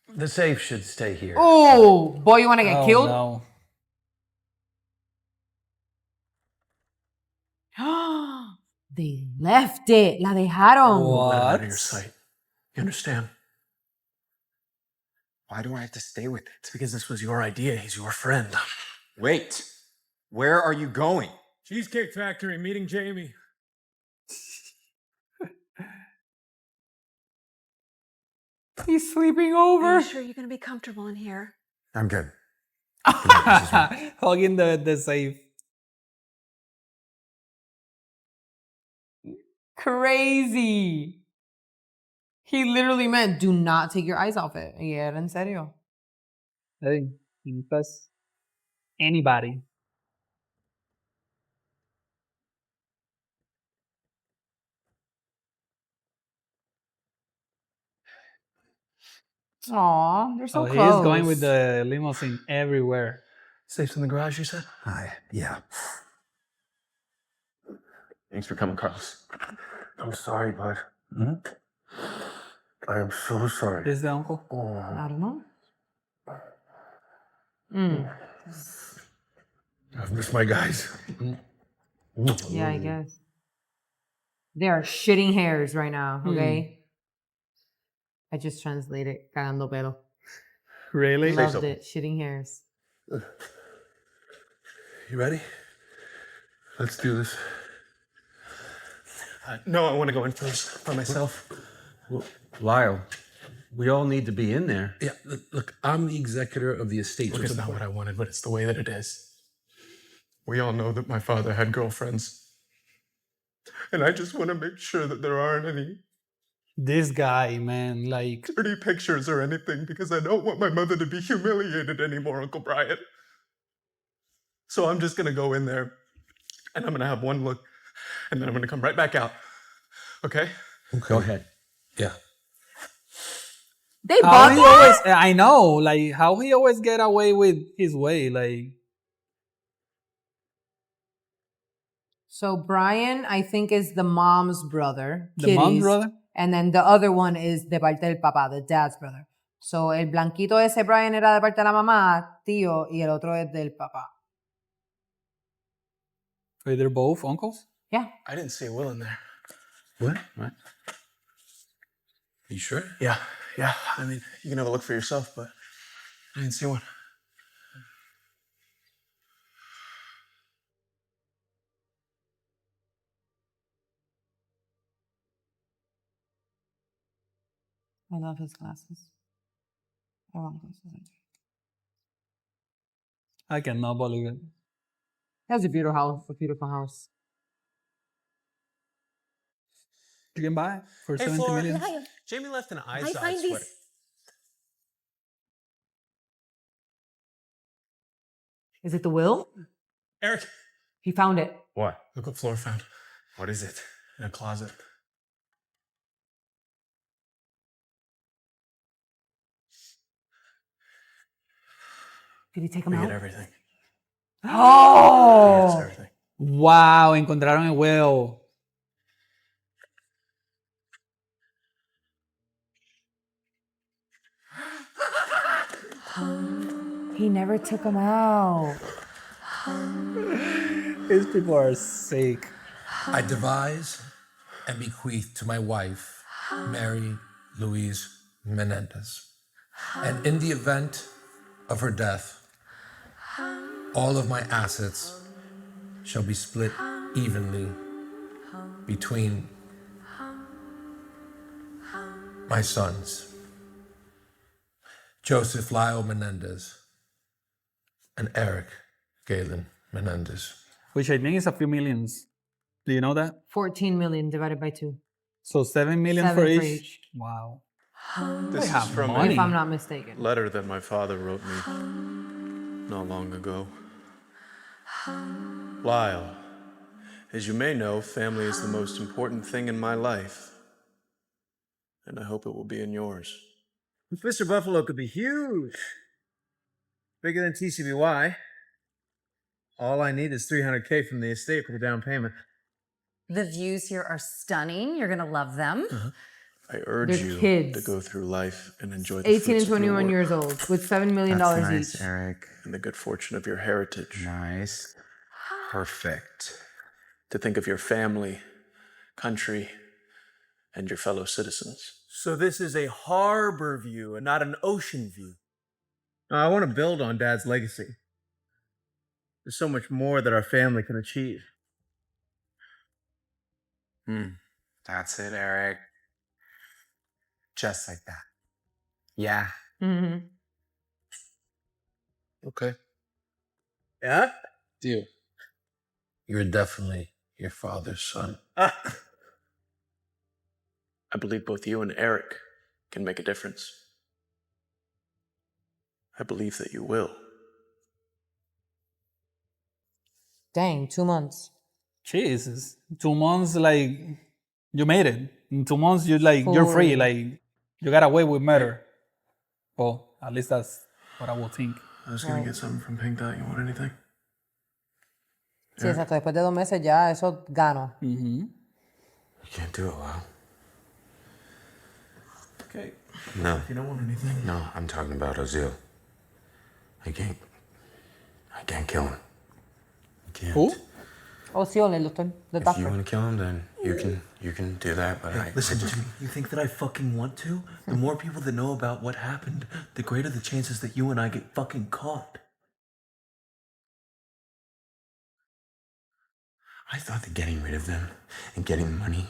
J: the safe should stay here.
A: Oh, boy, you want to get killed?
B: No.
A: They left it. La dejaron.
J: Let it out of your
B: What?
J: sight. You understand?
G: Why do I have to stay with it?
J: It's because this was your idea. He's your friend.
G: Wait, where are you going?
D: Cheesecake Factory, meeting Jamie.
A: He's sleeping
L: Are
A: over.
L: you sure you're gonna be comfortable in here?
C: I'm good.
B: Hugging the safe.
A: Crazy. He literally meant, do not take your eyes off it. Y era en serio.
B: Hey, impress anybody.
A: Aw, they're so
B: Oh, he
A: close.
B: is going with the limousine everywhere.
J: Safe's in the garage, you said?
C: Yeah.
D: Thanks for coming, Carlos.
J: I'm sorry, bud. I am so sorry.
B: Is the uncle?
A: I don't know. Mm.
C: I've missed my guys.
A: Yeah, I guess. They are shitting hairs right now, okay? I just translated cagando pelo.
B: Really?
A: Loved it. Shitting hairs.
C: You ready? Let's do this.
D: No, I want to go in first by myself.
O: Well, Lyle, we all need to be in there.
C: Yeah, look, I'm the executor of the estate.
D: Look, it's not what I wanted, but it's the way that it is. We all know that my father had girlfriends. And I just want to make sure that there aren't any
B: This guy, man, like...
D: dirty pictures or anything, because I don't want my mother to be humiliated anymore, Uncle Brian. So I'm just going to go in there, and I'm going to have one look, and then I'm going to come right back out. Okay?
O: Go ahead.
C: Yeah.
A: They
B: How
A: bought
B: he
A: that?
B: always, I know, like, how he always get away with his way, like...
A: So Brian, I think, is the mom's brother.
B: The mom's
A: Kitty's,
B: brother?
A: And then the other one is de parte del papá, the dad's brother. So el blanquito ese Brian era de parte de la mamá, tío, y el otro es del papá.
B: Wait, they're both uncles?
A: Yeah.
D: I didn't see a will in there.
O: What?
C: You sure?
D: Yeah. I mean, you can have a look for yourself, but I didn't see one.
A: I love his glasses. I want glasses.
B: I cannot believe it.
A: That's a beautiful house.
B: You can buy it for 70 million.
L: Lyle,
P: Jamie left an
L: I
P: eyesight
L: find
P: sweater.
L: these.
A: Is it the will?
D: Erik.
A: He found it.
D: What? Look what Flora found. What is it? In a closet.
A: Did he take him
D: We
A: out?
D: get everything.
A: Oh!
D: Yes, everything.
B: Wow, encontraron el will.
A: He never took him out.
B: These people are sick.
C: I devise and bequeath to my wife, Mary Louise Menendez. And in the event of her death, all of my assets shall be split evenly between my sons, Joseph Lyle Menendez and Erik Galen Menendez.
B: Which I think is a few millions. Do you know that?
A: 14 million divided by 2.
B: So 7 million
A: 7
B: for
A: for
B: each?
A: each.
B: Wow.
D: This
B: They
D: is
B: have
D: from
B: money.
A: If I'm not mistaken.
D: a letter that my father wrote me not long ago. Lyle, as you may know, family is the most important thing in my life. And I hope it will be in yours.
K: Mr. Buffalo could be huge. Bigger than TCBY. All I need is $300K from the estate for the down payment.
Q: The views here are stunning. You're gonna love them.
D: I urge
A: They're
D: you
A: kids.
D: to go through life and enjoy the
A: 18
D: fruits
A: and
D: of your
A: 21
D: work.
A: years old with $7 million each.
G: Erik.
D: And the good fortune of your heritage.
G: Nice. Perfect.
D: To think of your family, country, and your fellow citizens.
K: So this is a harbor view and not an ocean view. I want to build on Dad's legacy. There's so much more that our family can achieve.
G: That's it, Erik. Just like that. Yeah.
A: Mm-hmm.
D: Okay.
K: Yeah?
D: Deal.
C: You're definitely your father's son.
D: I believe both you and Erik can make a difference. I believe that you will.
A: Dang, 2 months.
B: Jesus. 2 months, like, you made it. In 2 months, you're free.
A: Fully.
B: Like, you got away with murder. Well, at least that's what I will think.
D: I was gonna get something from Pink Dot. You want anything?
A: Sí, exacto. Después de 2 meses ya eso gano.
G: You can't do it, Lyle.
D: Okay.
G: No.
D: If you don't want anything.
G: No, I'm talking about Ozil. I can't kill him. I can't.
B: Who?
A: Oh, sí, el doctor. The
G: If you
A: doctor.
G: want to kill him, then you can do that. But
F: Listen to me. You think that I fucking want to? The more people that know about what happened, the greater the chances that you and I get fucking caught.
G: I thought that getting rid of them and getting the money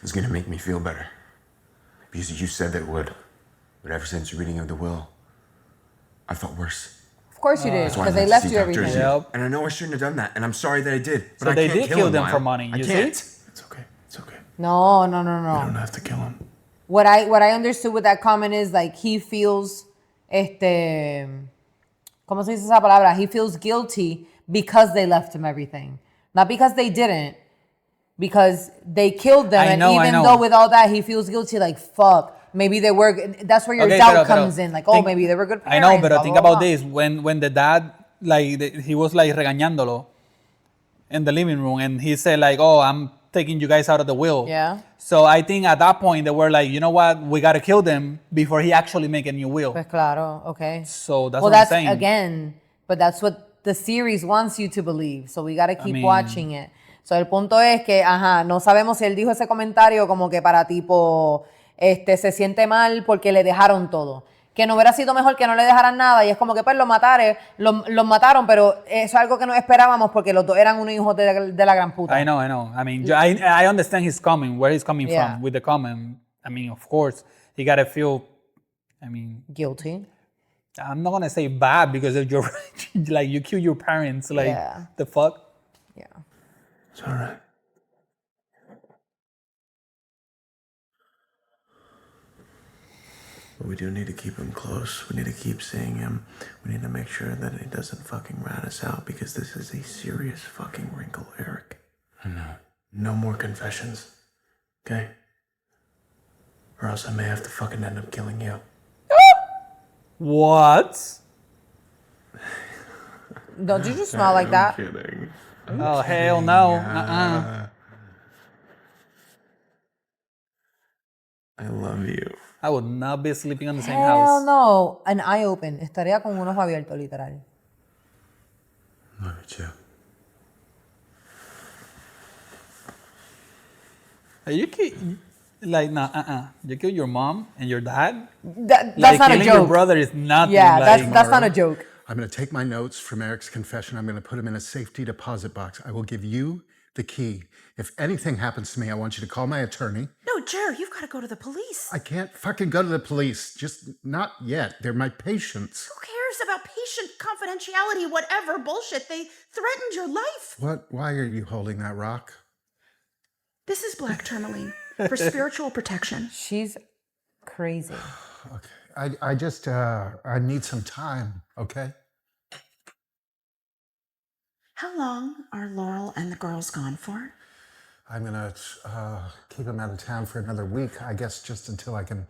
G: was gonna make me feel better. Because you said that it would. But ever since the reading of the will, I felt worse.
A: Of course you did,
G: That's why I
A: because they
G: went to
A: left
G: see
A: you
G: Dr.
A: everything.
G: Ozil. And I know I shouldn't have done that, and I'm sorry that I did. But
B: So
G: I
B: they
G: can't
B: did
G: kill
B: kill
G: him,
B: them
G: Lyle.
B: for money,
G: I
B: you
G: can't.
B: see?
D: It's okay. It's okay.
A: No, no,
D: You
A: no.
D: don't have to kill him.
A: What I understood with that comment is like he feels, ¿cómo se dice esa palabra? He feels guilty because they left him everything. Not because they didn't. Because they killed them,
B: I know.
A: even though with all that, he feels guilty, like, fuck, maybe they were, that's where your doubt comes in, like, maybe they were good parents.
B: I know, but
A: blah,
B: think
A: blah,
B: about
A: blah.
B: this, when the dad, like, he was, like, regañándolo in the living room, and he said, like, oh, I'm taking you guys out of the will.
A: Yeah.
B: So I think at that point, they were like, you know what, we gotta kill them before he actually make a new will.
A: Pues claro, okay.
B: So that's
A: well,
B: what I'm
A: that's,
B: saying.
A: again, but that's what the series wants you to believe, so we gotta keep
B: mean-
A: watching it. So el punto es que, no sabemos si él dijo ese comentario como que para tipo, se siente mal porque le dejaron todo. Que no hubiera sido mejor que no le dejaran nada y es como que pues los mataron, pero eso es algo que no esperábamos porque los dos eran unos hijos de la gran puta.
B: I know. I mean, I understand where he's coming
A: Yeah.
B: from with the comment. I mean, of course, you gotta feel, I mean...
A: Guilty.
B: I'm not gonna say bad because if you're, like, you kill your parents, like,
A: Yeah.
B: the fuck?
A: Yeah.
D: It's all right.
F: But we do need to keep him close. We need to keep seeing him. We need to make sure that he doesn't fucking rat us out because this is a serious fucking wrinkle, Erik. I know. No more confessions. Okay? Or else I may have to fucking end up killing you.
B: What?
A: Don't you just smile like that?
F: I'm kidding.
B: Oh, hell no.
F: I love you.
B: I would not be sleeping on the same
A: Hell
B: house.
A: no. An eye open. Estaría con un ojo abierto, literal.
F: Love you too.
B: You kill, like, nah, You kill your mom and your dad?
A: That's
B: like,
A: not a
B: killing
A: joke.
B: your brother is nothing.
A: Yeah,
B: like,
A: that's not a joke.
H: I'm going to take my notes from Erik's confession. I'm going to put them in a safety deposit box. I will give you the key. If anything happens to me, I want you to call my attorney.
E: No, Jer, you've got to go to the police.
H: I can't fucking go to the police. Just not yet. They're my patients.
E: Who cares about patient confidentiality, whatever bullshit? They threatened your life.
H: What? Why are you holding that rock?
E: This is black tourmaline for spiritual protection.
A: She's crazy.
H: Okay. I just, I need some time, okay?
E: How long are Laurel and the girls gone for?
H: I'm gonna keep them out of town for another week, I guess, just until I can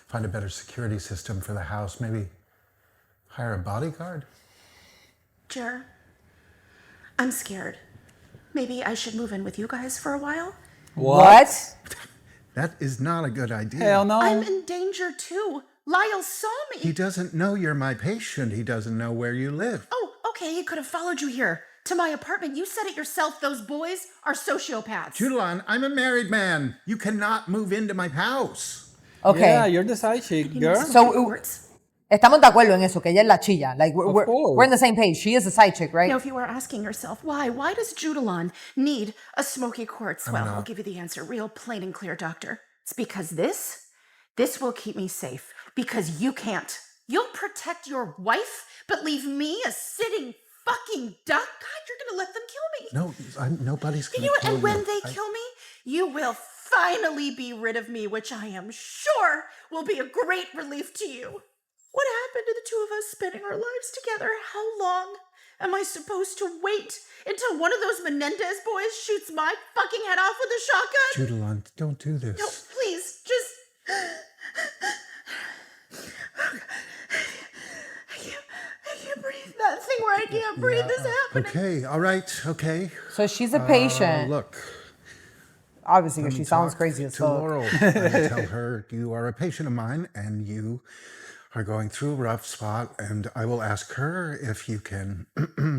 H: find a better security system for the house. Maybe hire a bodyguard?
E: Jer, I'm scared. Maybe I should move in with you guys for a while?
A: What?
H: That is not a good idea.
B: Hell no.
E: I'm in danger too. Lyle saw me.
H: He doesn't know you're my patient. He doesn't know where you live.
E: Oh, okay, he could have followed you here to my apartment. You said it yourself. Those boys are sociopaths.
H: Judelan, I'm a married man. You cannot move into my house.
A: Okay.
B: Yeah, you're the side chick, girl.
A: So, estamos de acuerdo en eso, que ella es la chilla. Like, we're on the same page. She is a side chick, right?
E: Now, if you are asking yourself, why does Judelan need a smoky quartz? Well, I'll give you the answer real plain and clear, doctor. It's because this will keep me safe. Because you can't. You'll protect your wife, but leave me a sitting fucking duck? God, you're gonna let them kill me.
H: No, nobody's gonna
E: You know what?
H: kill you.
E: And when they kill me, you will finally be rid of me, which I am sure will be a great relief to you. What happened to the two of us spending our lives together? How long am I supposed to wait until one of those Menendez boys shoots my fucking head off with a shotgun?
H: Judelan, don't do this.
E: No, please, just... I can't breathe. That thing where I can't breathe is happening.
H: Okay, all right, okay.
A: So she's a patient.
H: Look.
A: Obviously,
H: let
A: because
H: me
A: she sounds
H: talk
A: crazy as
H: to
A: fuck.
H: Laurel. I'm gonna tell her you are a patient of mine and you are going through a rough spot, and I will ask her if you can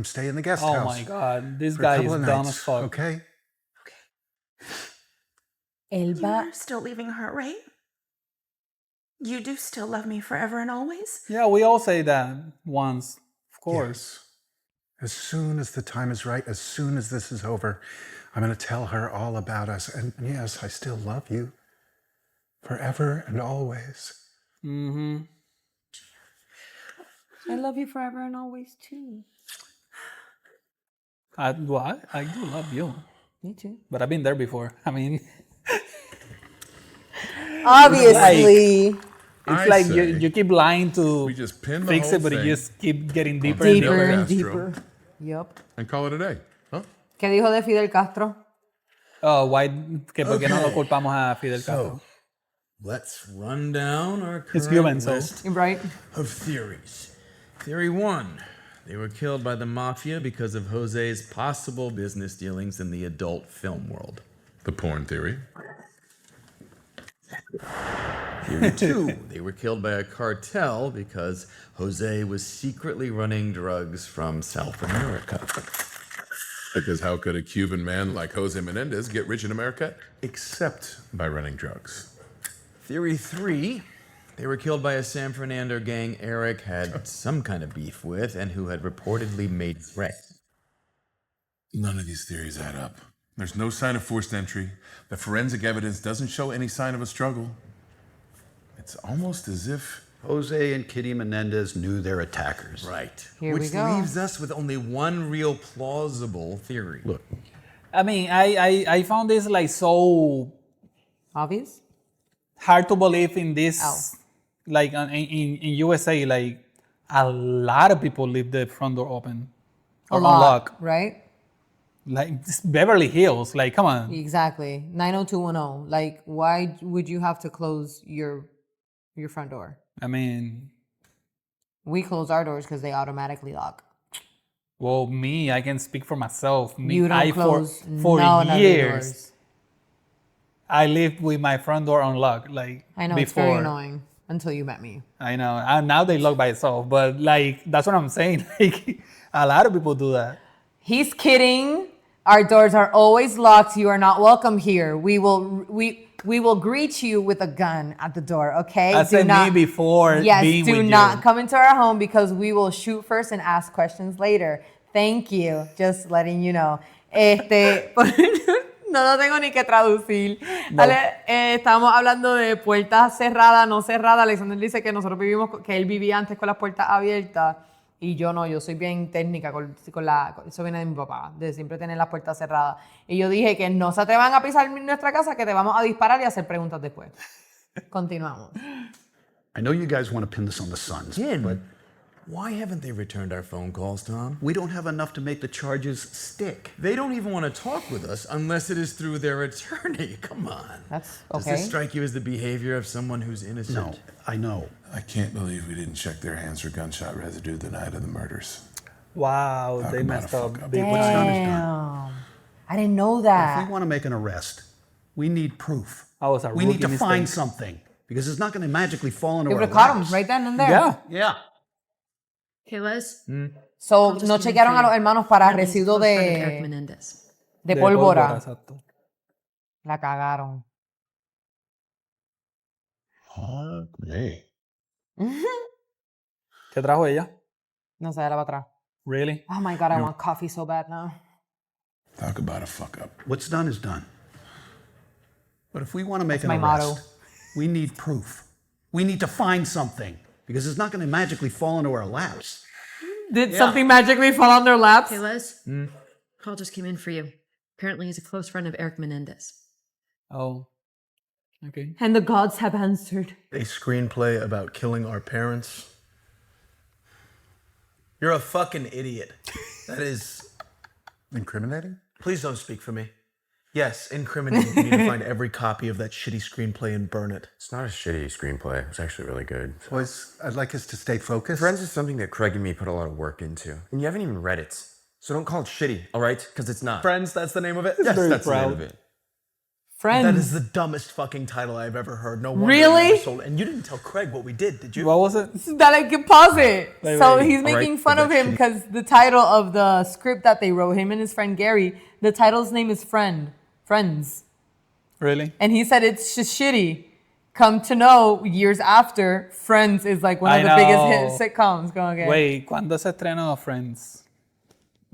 H: stay in the guest house.
B: Oh my God, this
H: for a
B: guy
H: couple
B: is
H: of
B: dumb
H: nights,
B: as fuck.
H: Okay?
E: You're still leaving her, right? You do still love me forever and always?
B: Yeah, we all say that once, of course.
H: As soon as the time is right, as soon as this is over, I'm going to tell her all about us. And yes, I still love you forever and always.
B: Mm-hmm.
A: I love you forever and always too.
B: I do love you.
A: Me too.
B: But I've been there before. I mean...
A: Obviously.
B: It's like you keep lying to
C: pin the
B: fix
C: whole
B: it, but you
C: thing
B: just keep getting deeper
A: and deeper. Yep.
C: And call it a day, huh?
A: ¿Qué dijo de Fidel Castro?
B: Oh, why? Que por qué no lo culpamos a Fidel Castro?
G: Let's run down our
B: It's
G: current
B: human, so-
G: list
A: Right.
G: of theories. Theory 1. They were killed by the mafia because of Jose's possible business dealings in the adult film world.
C: The porn theory.
G: Theory 2. They were killed by a cartel because Jose was secretly running drugs from South America.
C: Because how could a Cuban man like Jose Menendez get rich in America except by running drugs?
G: Theory 3. They were killed by a San Fernando gang Erik had some kind of beef with and who had reportedly made threats.
C: None of these theories add up. There's no sign of forced entry. The forensic evidence doesn't show any sign of a struggle. It's almost as if
P: Jose and Kitty Menendez knew their attackers.
G: Right.
A: Here we
G: Which
A: go.
G: leaves us with only one real plausible theory.
P: Look.
B: I mean, I found this like so
A: obvious,
B: hard to believe in this like in USA, like a lot of people leave the front door open or unlocked.
A: Right?
B: Like it's Beverly Hills, like come on.
A: Exactly. 90210. Like, why would you have to close your front door?
B: I mean,
A: We close our doors because they automatically lock.
B: well, me, I can speak for myself. Me,
A: You don't
B: I
A: close
B: for
A: none of your
B: years,
A: doors.
B: I lived with my front door unlocked. Like
A: I know,
B: before.
A: it's very annoying until you met me.
B: I know. And now they lock by itself, but like that's what I'm saying. Like a lot of people do that.
A: He's kidding. Our doors are always locked. You are not welcome here. We will greet you with a gun at the door, okay?
B: I said me before being
A: do
B: with
A: not
B: you.
A: come into our home because we will shoot first and ask questions later. Thank you. Just letting you know. No lo tengo ni que traducir.
B: No.
A: Estamos hablando de puertas cerradas, no cerradas. Alexander dice que nosotros vivimos, que él vivía antes con las puertas abiertas. Y yo no, yo soy bien técnica eso viene de mi papá, de siempre tener las puertas cerradas. Y yo dije que no se atrevan a pisar nuestra casa, que te vamos a disparar y hacer preguntas después. Continuamos.
P: I know you guys want to pin this on the Suns, but
G: Why haven't they returned our phone calls, Tom?
P: we don't have enough to make the charges stick.
G: They don't even want to talk with us unless it is through their attorney. Come on.
A: That's
G: Does this strike you as the behavior of someone who's innocent?
P: No, I know.
C: I can't believe we didn't check their hands for gunshot residue the night of the murders.
B: Wow,
C: Talk
B: they
C: about
B: messed
C: a
B: up.
C: fuck up.
B: Big
P: What's
B: time.
P: done is done.
A: I didn't know
P: If
A: that.
P: we want to make an arrest, we need proof.
B: That was a
P: We need to
B: rookie
P: find
B: mistake.
P: something because it's not going to magically fall into
A: You
P: our
A: would have caught him
P: laps.
A: right then and there.
B: Yeah.
P: Yeah.
L: Hey, Les.
A: So,
L: just
A: no
L: came in
A: chequearon
L: for
A: a los
L: you.
A: hermanos para
L: Apparently he's a
A: residuo
L: close friend of Erik
A: de
L: Menendez.
A: pólvora.
B: Exacto.
A: La cagaron.
C: Hey.
B: ¿Qué trajo ella?
A: No sé, la va atrás.
B: Really?
A: Oh my God, I want coffee so bad now.
C: Talk about a fuck up.
P: What's done is done. But if we want to make
A: That's
P: an
A: my
P: arrest,
A: motto.
P: we need proof. We need to find something because it's not going to magically fall into our laps.
A: Did something magically fall on their laps?
L: Hey, Les. Call just came in for you. Apparently he's a close friend of Erik Menendez.
B: Oh. Okay.
A: And the gods have answered.
K: A screenplay about killing our parents. You're a fucking idiot. That is
C: Incriminating?
K: Please don't speak for me. Yes, incriminating. You need to find every copy of that shitty screenplay and burn it.
G: It's not a shitty screenplay. It's actually really good.
H: Boys, I'd like us to stay focused.
G: Friends is something that Craig and me put a lot of work into. And you haven't even read it. So don't call it shitty, all right? Because it's not.
K: Friends, that's the name of it?
G: Yes,
B: very
G: that's the name
B: proud.
G: of it.
A: Friends.
K: That is the dumbest fucking title I've ever heard. No wonder
A: Really?
K: it never sold. And you didn't tell Craig what we did you?
B: What was it?
A: Pause it.
B: Wait,
A: So
B: wait.
A: he's
G: All right,
A: making fun
G: but
A: of
G: that's
A: him because the title of the script that they wrote, him and his friend Gary, the title's name is Friends.
B: Really?
A: And he said it's just shitty. Come to know, years after, Friends is like one of
B: I
A: the biggest
B: know.
A: hit sitcoms. Go again.
B: Wait, ¿cuándo se estrenó Friends?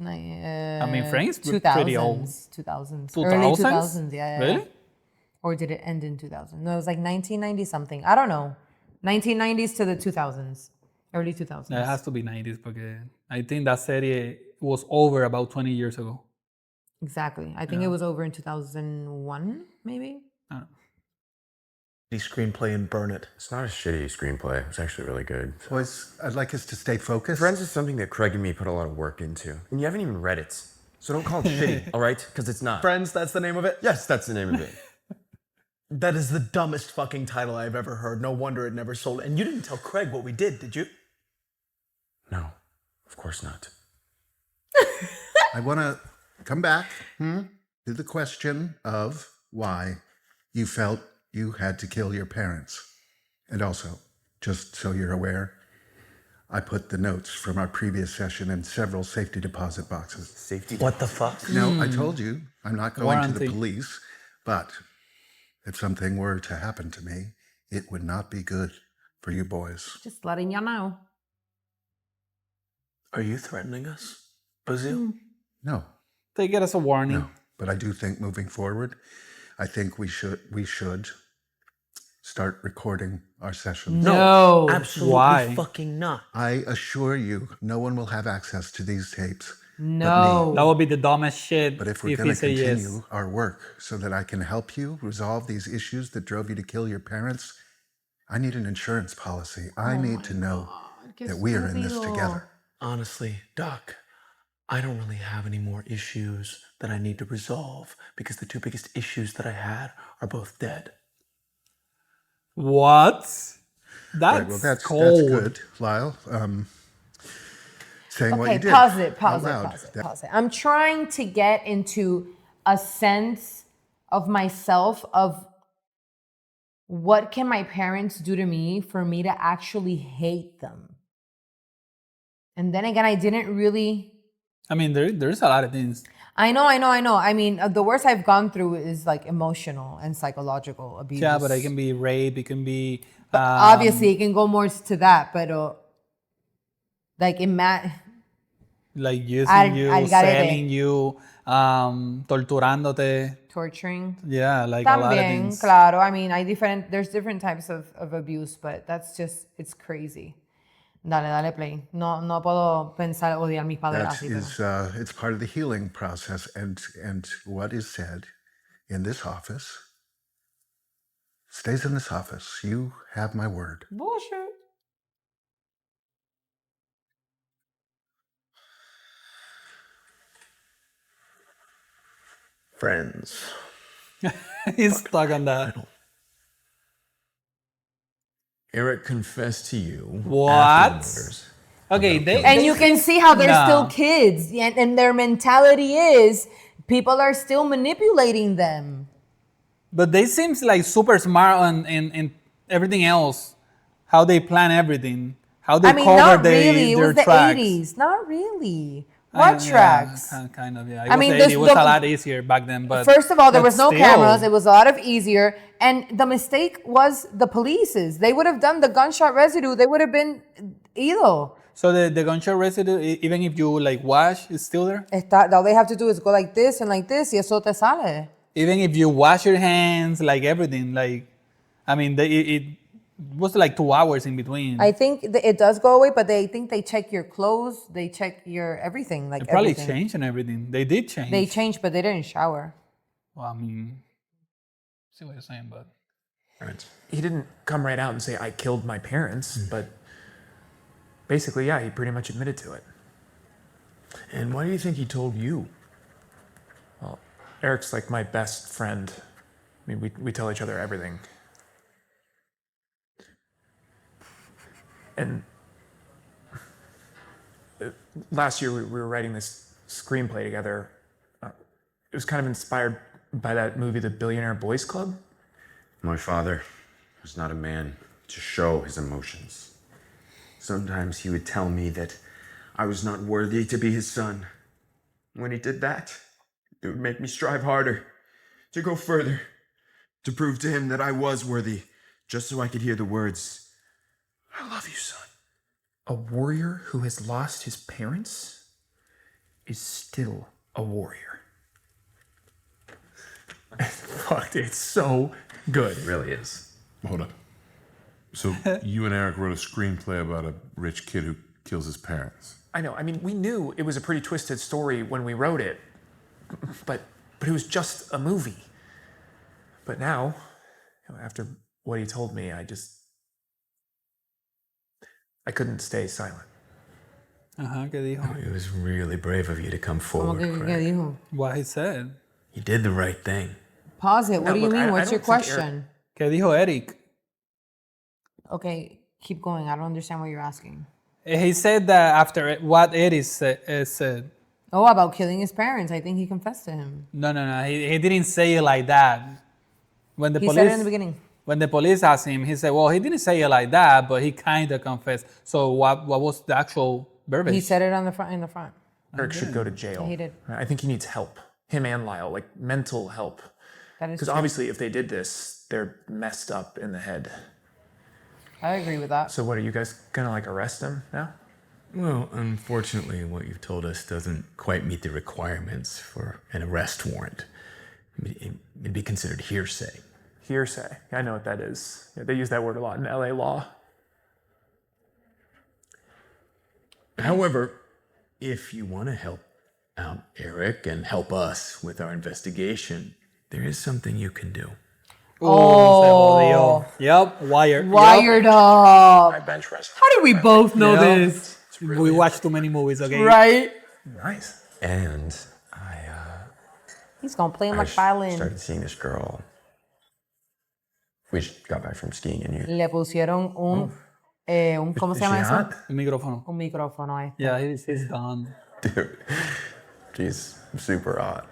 A: I
B: mean, Friends were pretty old.
A: 2000s.
B: 2000s?
A: Early 2000s, yeah.
B: Really?
A: Or did it end in 2000? No, it was like 1990 something. I don't know. 1990s to the 2000s. Early 2000s.
B: It has to be 90s porque I think that serie was over about 20 years ago.
A: Exactly. I think it was over in 2001, maybe?
K: The screenplay and burn it.
G: It's not a shitty screenplay. It's actually really good.
H: Boys, I'd like us to stay focused.
G: Friends is something that Craig and me put a lot of work into. And you haven't even read it. So don't call it shitty, all right? Because it's not.
K: Friends, that's the name of it?
G: Yes, that's the name of it.
K: That is the dumbest fucking title I've ever heard. No wonder it never sold. And you didn't tell Craig what we did you?
G: No, of course not.
H: I want to come back to the question of why you felt you had to kill your parents. And also, just so you're aware, I put the notes from our previous session in several safety deposit boxes.
G: Safety?
K: What the fuck?
H: No, I told you, I'm not going to the
B: Warranty.
H: police, but if something were to happen to me, it would not be good for you boys.
A: Just letting you know.
K: Are you threatening us, Bazil?
H: No,
B: Take it as a warning.
H: no. But I do think moving forward, I think we should start recording our sessions.
A: No.
K: Absolutely
B: Why?
K: fucking not.
H: I assure you, no one will have access to these tapes.
A: No.
B: That would be the dumbest shit
H: But if we're
B: if
H: going
B: he
H: to
B: say
H: continue
B: yes.
H: our work so that I can help you resolve these issues that drove you to kill your parents,
C: I need an insurance policy. I need to know that we are in this together.
F: Honestly, Doc, I don't really have any more issues that I need to resolve because the two biggest issues that I had are both dead.
B: What? That's
C: Right, well, that's
B: cold.
C: good, Lyle. Saying what you
A: Okay,
C: did.
A: pause it.
C: That-
A: Pause it. I'm trying to get into a sense of myself of what can my parents do to me for me to actually hate them? And then again, I didn't really...
B: I mean, there's a lot of things.
A: I know. I mean, the worst I've gone through is like emotional and psychological abuse.
B: Yeah, but it can be rape. It can be...
A: But obviously, it can go more to that, but like
B: like using you, selling you, torturándote.
A: Torturing.
B: Yeah, like a lot of things.
A: Claro. I mean, there's different types of abuse, but that's just, it's crazy. Dale play. No puedo pensar odiar a mis padres
C: That
A: así.
C: is, it's part of the healing process, and what is said in this office stays in this office. You have my word.
A: Bullshit.
G: Friends.
B: He's stuck on that.
G: Erik confessed to you.
B: What?
G: After the murders.
B: Okay,
A: and you can see how they're still
B: No.
A: kids, and their mentality is people are still manipulating them.
B: But they seems like super smart on in everything else. How they plan everything. How they cover
A: not really. It
B: their
A: was the
B: tracks.
A: 80s. Not really. What tracks?
B: Yeah, kind of, yeah.
A: I mean,
B: it was a lot easier back then. But
A: first of all, there was no
B: still,
A: cameras. It was a lot of easier. And the mistake was the police's. They would have done the gunshot residue. They would have been ido.
B: So the gunshot residue, even if you like wash, it's still there?
A: All they have to do is go like this and like this, y eso te sale.
B: Even if you wash your hands, like everything, like, I mean, it was like 2 hours in between.
A: I think it does go away, but they think they check your clothes, they check your everything, like
B: It probably
A: everything.
B: changed and everything. They did change.
A: They changed, but they didn't shower.
B: Well, I mean, see what you're saying, but...
R: Right. He didn't come right out and say, I killed my parents, but basically, yeah, he pretty much admitted to it.
G: And why do you think he told you?
R: Well, Erik's like my best friend. I mean, we tell each other everything. And last year we were writing this screenplay together. It was kind of inspired by that movie, The Billionaire Boys Club.
G: My father was not a man to show his emotions. Sometimes he would tell me that I was not worthy to be his son. When he did that, it would make me strive harder, to go further, to prove to him that I was worthy, just so I could hear the words, I love you, son.
R: A warrior who has lost his parents is still a warrior. Fuck, it's so good.
G: It really is.
C: Hold up. So you and Erik wrote a screenplay about a rich kid who kills his parents.
R: I know. I mean, we knew it was a pretty twisted story when we wrote it, but it was just a movie. But now, after what he told me, I couldn't stay silent.
B: ¿Qué dijo?
G: It was really brave of you to come forward,
A: ¿Qué
G: Craig.
A: dijo?
B: What he said.
G: You did the right thing.
A: Pause it. What
R: No,
A: do you
R: look,
A: mean?
R: I
A: What's your
R: don't think
A: question?
B: ¿Qué dijo Erik?
A: Okay, keep going. I don't understand what you're asking.
B: He said that after what Erik said.
A: Oh, about killing his parents. I think he confessed to him.
B: No. He didn't say it like that. When the
A: He
B: police
A: said it in the beginning.
B: When the police asked him, he said, well, he didn't say it like that, but he kind of confessed. So what was the actual verbiage?
A: He said it in the front.
R: Erik should go to jail.
A: Yeah, he did.
R: I think he needs help. Him and Lyle, like mental help.
A: That is
R: Because
A: true.
R: obviously, if they did this, they're messed up in the head.
A: I agree with that.
R: So what, are you guys gonna like arrest him now?
G: Well, unfortunately, what you've told us doesn't quite meet the requirements for an arrest warrant. It'd be considered hearsay.
R: Hearsay. I know what that is. Yeah, they use that word a lot in LA law.
G: However, if you want to help out Erik and help us with our investigation, there is something you can do.
B: Se jodió. Yep, wired.
A: Wired up.
C: I bench press.
A: How did we both know this?
B: We watch too many movies, okay?
A: Right?
R: Nice.
G: And
A: He's gonna play him
G: I
A: like violin.
G: started seeing this girl. We just got back from skiing in here.
A: Le pusieron un ¿cómo se llama eso?
B: Un micrófono.
A: Un micrófono a este.
B: Yeah, he's done.
G: Dude, she's super hot.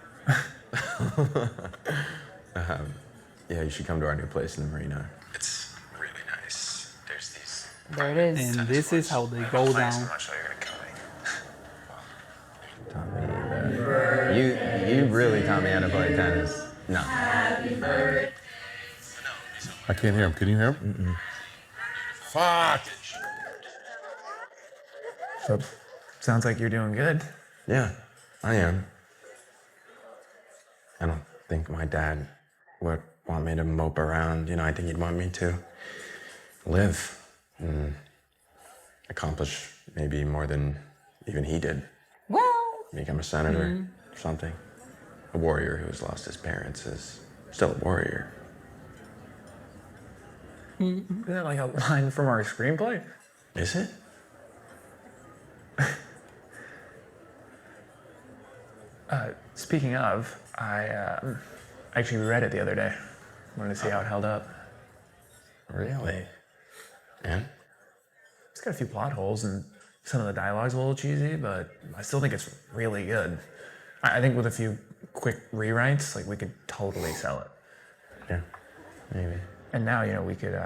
G: Yeah, you should come to our new place in the marina. It's really nice. There's these.
A: There it is.
B: And this is how they go down.
G: You really taught me how to play tennis. No.
C: I can't hear him. Can you hear him?
G: Mm-mm.
C: Fuck!
R: So, sounds like you're doing good.
G: Yeah, I am. I don't think my dad would want me to mope around. You know, I think he'd want me to live and accomplish maybe more than even he did.
A: Well.
G: Become a senator or something. A warrior who has lost his parents is still a warrior.
R: Isn't that like a line from our screenplay?
G: Is it?
R: Speaking of, I actually read it the other day. Wanted to see how it held up.
G: Really? And?
R: It's got a few plot holes and some of the dialogue's a little cheesy, but I still think it's really good. I think with a few quick rewrites, like we could totally sell it.
G: Yeah, maybe.
R: And now, you know, we could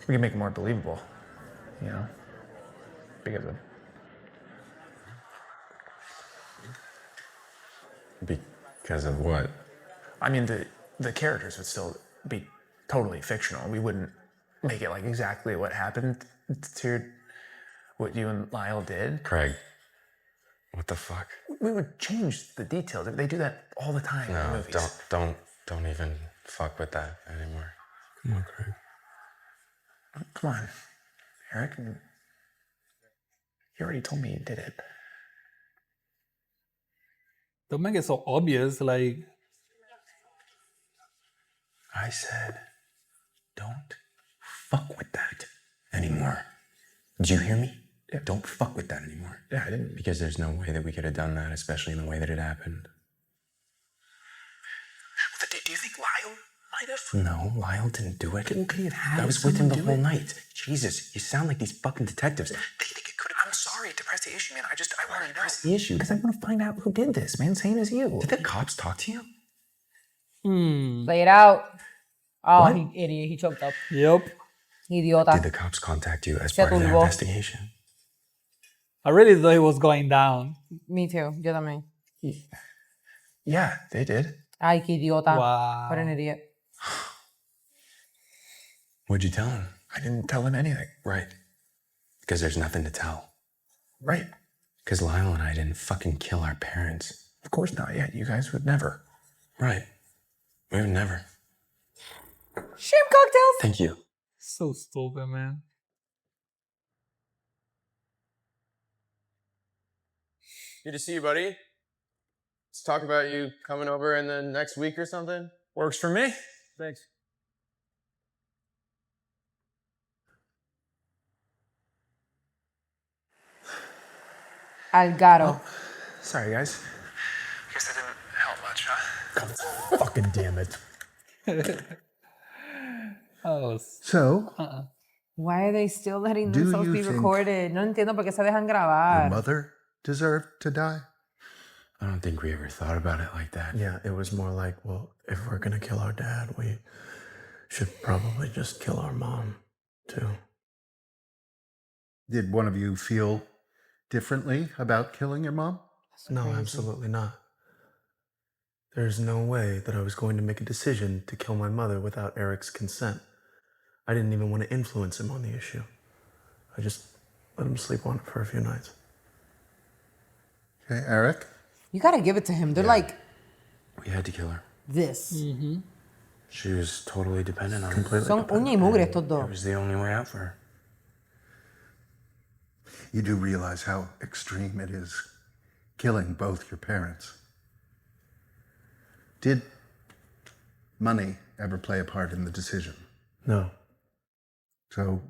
R: make it more believable, you know, because of
G: Because of what?
R: I mean, the characters would still be totally fictional. We wouldn't make it like exactly what happened to what you and Lyle did.
G: Craig, what the fuck?
R: We would change the details. They do that all the time in
G: No,
R: movies.
G: don't even fuck with that anymore.
C: Come on, Craig.
R: Come on, Erik. You already told me you did it.
B: Don't make it so obvious, like...
G: I said, don't fuck with that anymore. Did you hear me?
R: Yeah.
G: Don't fuck with that anymore.
R: Yeah, I didn't.
G: Because there's no way that we could have done that, especially in the way that it happened.
R: Do you think Lyle might have?
G: No, Lyle didn't do it.
R: Could he have had
G: I was with him the
R: someone do
G: whole
R: it?
G: night. Jesus, you sound like these fucking detectives.
R: They think it could have. I'm sorry to press the issue, man. I want to know.
G: What's the issue?
R: Because I want to find out who did this, man. Same as you.
G: Did the cops talk to you?
A: Play it out. Oh,
G: What?
A: he idiot. He choked up.
B: Yep.
A: Idiota.
G: Did the cops contact you as
A: Se
G: part of their
A: turbó.
G: investigation?
B: I really thought it was going down.
A: Me too. Yo también.
R: Yeah, they did.
A: Ay, qué idiota.
B: Wow.
A: What an idiot.
G: What'd you tell him?
R: I didn't tell him anything.
G: Right. Because there's nothing to tell.
R: Right.
G: Because Lyle and I didn't fucking kill our parents.
R: Of course not. Yeah, you guys would never.
G: Right. We would never.
A: Shrimp cocktails.
G: Thank you.
B: So stupid, man.
K: Good to see you, buddy. Let's talk about you coming over in the next week or something.
R: Works for me.
K: Thanks.
A: Algaro.
R: Sorry, guys. Guess that didn't help much, huh?
K: Fucking damn it.
B: Oh,
H: So,
A: Why are they still letting
H: Do
A: themselves
H: you
A: be
H: think
A: recorded? No entiendo por qué se dejan
H: your
A: grabar.
H: mother deserved to die?
G: I don't think we ever thought about it like that.
F: Yeah, it was more like, well, if we're gonna kill our dad, we should probably just kill our mom, too.
H: Did one of you feel differently about killing your mom?
F: No, absolutely not. There's no way that I was going to make a decision to kill my mother without Erik's consent. I didn't even want to influence him on the issue. I just let him sleep on it for a few nights.
H: Okay, Erik?
A: You gotta give it to him. They're like
G: We had to kill her.
A: this.
G: She was totally dependent on
F: Completely.
A: Son uña y mugre estos
G: it. It
A: dos.
G: was the only way out for her.
H: You do realize how extreme it is killing both your parents. Did money ever play a part in the decision?
F: No.
H: So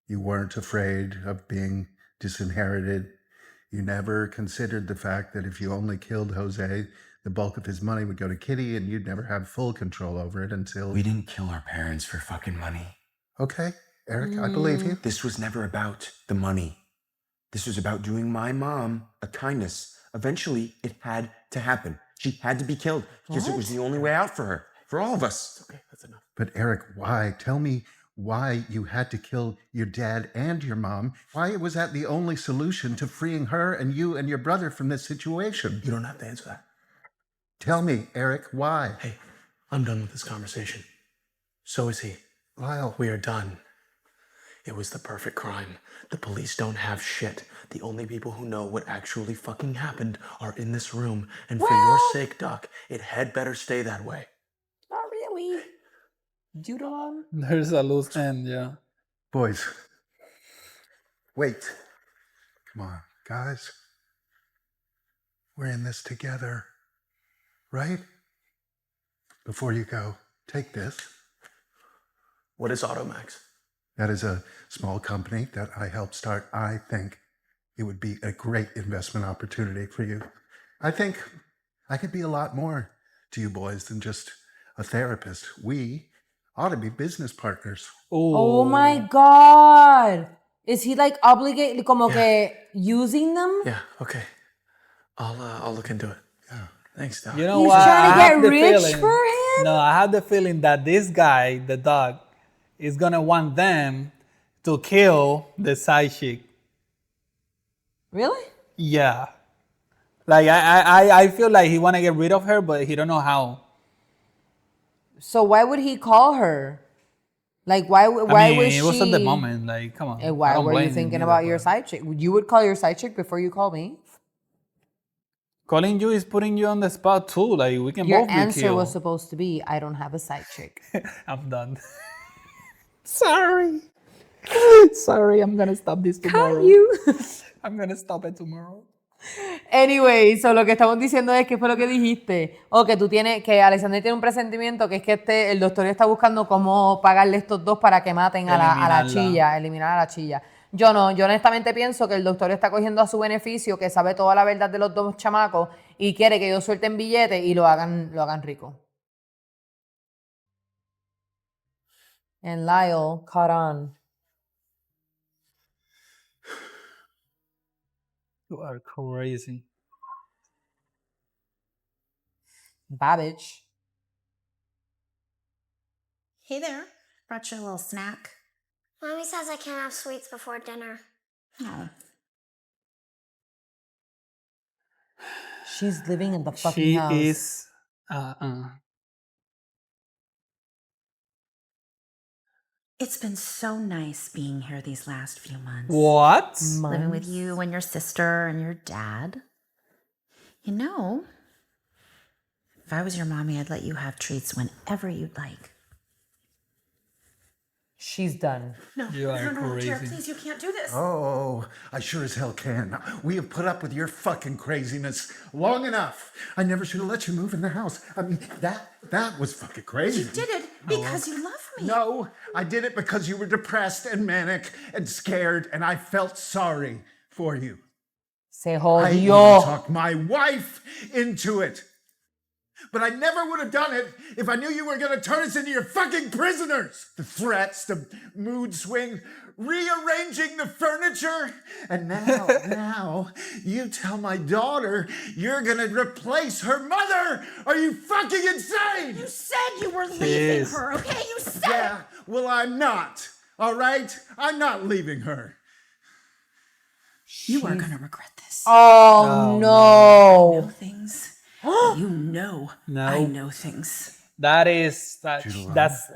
H: you weren't afraid of being disinherited? You never considered the fact that if you only killed Jose, the bulk of his money would go to Kitty and you'd never have full control over it until...
G: We didn't kill our parents for fucking money.
H: Okay, Erik, I believe you.
G: This was never about the money. This was about doing my mom a kindness. Eventually, it had to happen. She had to be killed because it was the only way out for her, for all of us.
F: Okay, that's enough.
H: But Erik, why? Tell me why you had to kill your dad and your mom. Why was that the only solution to freeing her and you and your brother from this situation?
F: You don't have to answer that.
H: Tell me, Erik, why?
F: Hey, I'm done with this conversation. So is he.
H: Lyle.
F: We are done. It was the perfect crime. The police don't have shit. The only people who know what actually fucking happened are in this room. And for your sake, Doc, it had better stay that way.
A: Not really. Judon?
B: There's a loose end, yeah.
H: Boys, wait. Come on, guys. We're in this together, right? Before you go, take this.
F: What is Automax?
H: That is a small company that I helped start. I think it would be a great investment opportunity for you. I think I could be a lot more to you boys than just a therapist. We ought to be business partners.
A: Oh my God. Is he like obligated, como que using them?
F: Yeah, okay. I'll look into it.
H: Yeah.
F: Thanks, Doc.
B: You know
A: He's
B: what?
A: trying to
B: I have
A: get
B: the
A: rich
B: feeling-
A: for him?
B: No, I have the feeling that this guy, the dog, is gonna want them to kill the side chick.
A: Really?
B: Yeah. Like I feel like he wanna get rid of her, but he don't know how.
A: So why would he call her? Like why
B: I mean,
A: was she?
B: it was at the moment. Like, come on.
A: And
B: I
A: why
B: don't
A: were
B: blame
A: you
B: him
A: thinking
B: either,
A: about your
B: but
A: side chick? You would call your side chick before you call me?
B: calling you is putting you on the spot too. Like we can
A: Your
B: both be
A: answer
B: killed.
A: was supposed to be, I don't have a side chick.
B: I'm done. Sorry. Sorry, I'm gonna stop this tomorrow. I'm gonna stop it tomorrow.
A: Anyway, so lo que estamos diciendo es que fue lo que dijiste. O que tú tienes, que Alexander tiene un presentimiento que es que el doctor está buscando cómo pagarle a estos dos para que maten a la
B: Eliminarla.
A: chilla, eliminar a la chilla. Yo no, yo honestamente pienso que el doctor está cogiendo a su beneficio, que sabe toda la verdad de los dos chamacos y quiere que ellos suelten billetes y lo hagan rico. And Lyle caught on.
B: You are crazy.
A: Babbage.
E: Hey there. Brought you a little snack.
S: Mommy says I can't have sweets before dinner.
E: Oh.
A: She's living in the fucking
B: She
A: house.
B: is.
E: It's been so nice being here these last few months.
B: What?
E: Living with you and your sister and your dad. You know, if I was your mommy, I'd let you have treats whenever you'd like.
A: She's done.
E: No,
B: You are crazy.
E: please, you can't do this.
H: Oh, I sure as hell can. We have put up with your fucking craziness long enough. I never should have let you move in the house. I mean, that was fucking crazy.
E: You did it because you love me.
H: No, I did it because you were depressed and manic and scared, and I felt sorry for you.
A: Se
H: I
A: jodió.
H: even talked my wife into it. But I never would have done it if I knew you were going to turn us into your fucking prisoners. The threats, the mood swing, rearranging the furniture. And now you tell my daughter you're going to replace her mother. Are you fucking insane?
E: You said you were leaving her, okay? You said
H: Yeah, well, I'm not. All right? I'm not leaving her.
E: You are going to regret this.
A: Oh, no.
E: I know things. You know
B: No.
E: I know things.
B: That is that.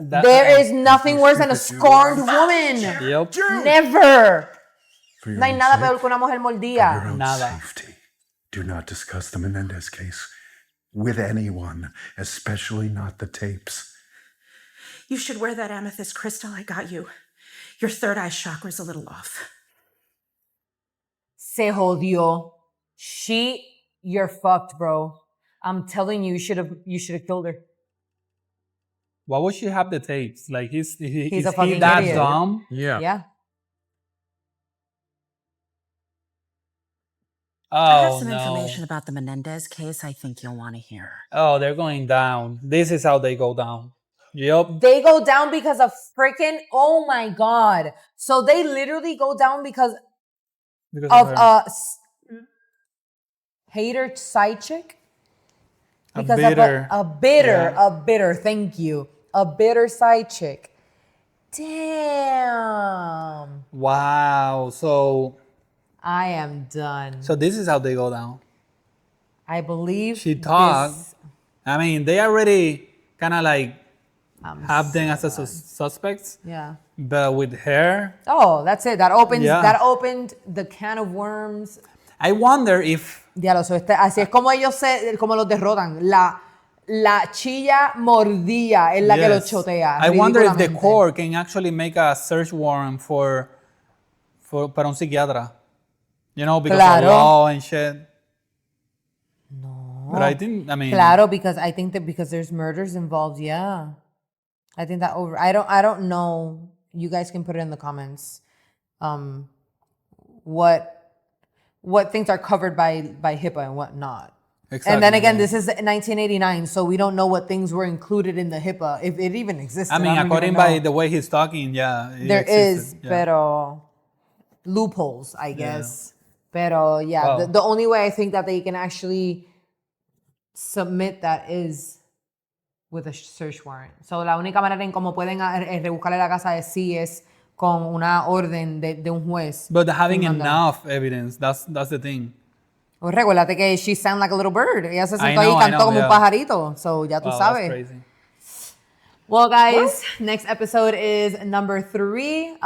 A: There is nothing worse than a scorned woman.
B: Yep.
A: Never.
H: For your
A: No hay
H: own
A: nada
H: sake,
A: peor que una mujer
H: for your
A: mordida.
H: own
B: Nada.
H: safety, do not discuss the Menendez case with anyone, especially not the tapes.
E: You should wear that amethyst crystal I got you. Your third eye chakra's a little off.
A: Se jodió. You're fucked, bro. I'm telling you, you should have killed her.
B: Why would she have the tapes? Like,
A: He's a
B: is he
A: fucking
B: that
A: idiot.
B: dumb?
A: Yeah.
E: I have
B: Oh,
E: some
B: no.
E: information about the Menendez case I think you'll want to hear.
B: Oh, they're going down. This is how they go down. Yep.
A: They go down because of freaking, oh my God. So they literally go down because of
B: her.
A: a hater side chick? Because
B: bitter.
A: of a bitter,
B: Yeah.
A: a bitter, thank you. A bitter side chick. Damn.
B: Wow. So
A: I am done.
B: this is how they go down.
A: I believe
B: She talked.
A: this-
B: I mean, they already kind of like
A: I'm
B: have them
A: so
B: as a suspects.
A: Yeah.
B: But with her,
A: Oh, that's it. That opens.
B: Yeah.
A: That opened the can of worms.
B: I wonder if
A: Diablo, así es como ellos como los derrotan. La chilla mordida es la que los chotea.
B: I wonder if the
A: ridículamente.
B: court can actually make a search warrant for para un psiquiatra. You know, because
A: Claro.
B: of law and shit.
A: No.
B: But I think, I mean,
A: Claro, because I think that because there's murders involved, yeah. I think that I don't know. You guys can put it in the comments. What things are covered by HIPAA and what not.
B: Exactly.
A: And then again, this is 1989, so we don't know what things were included in the HIPAA, if it even existed.
B: I mean,
A: don't
B: according
A: even
B: by
A: know.
B: the way he's talking, yeah. it
A: There is,
B: existed, yeah.
A: pero loopholes, I guess. Pero yeah,
B: Wow.
A: the only way I think that they can actually submit that is with a search warrant. So la única manera en cómo pueden rebuscarle la casa de sí es con una orden de un juez.
B: But having
A: firmando.
B: enough evidence, that's the thing.
A: Pues recuérdate que she sound like a little bird. Ella se
B: I
A: sentó ahí y
B: know,
A: cantó como
B: yeah.
A: un pajarito. So ya tú
B: Wow,
A: sabes.
B: that's crazy.
A: Well, guys, next episode is number 3.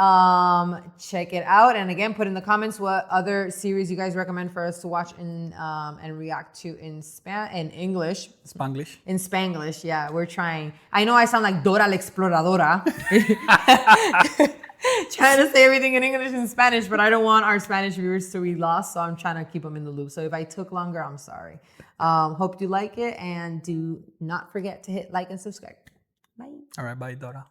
A: Check it out. And again, put in the comments what other series you guys recommend for us to watch and react to in English.
B: Spanglish.
A: In Spanglish, yeah, we're trying. I know I sound like Dora la Exploradora. Trying to say everything in English and Spanish, but I don't want our Spanish viewers to be lost, so I'm trying to keep them in the loop. So if I took longer, I'm sorry. Hope you like it, and do not forget to hit like and subscribe. Bye.
B: All right, bye, Dora.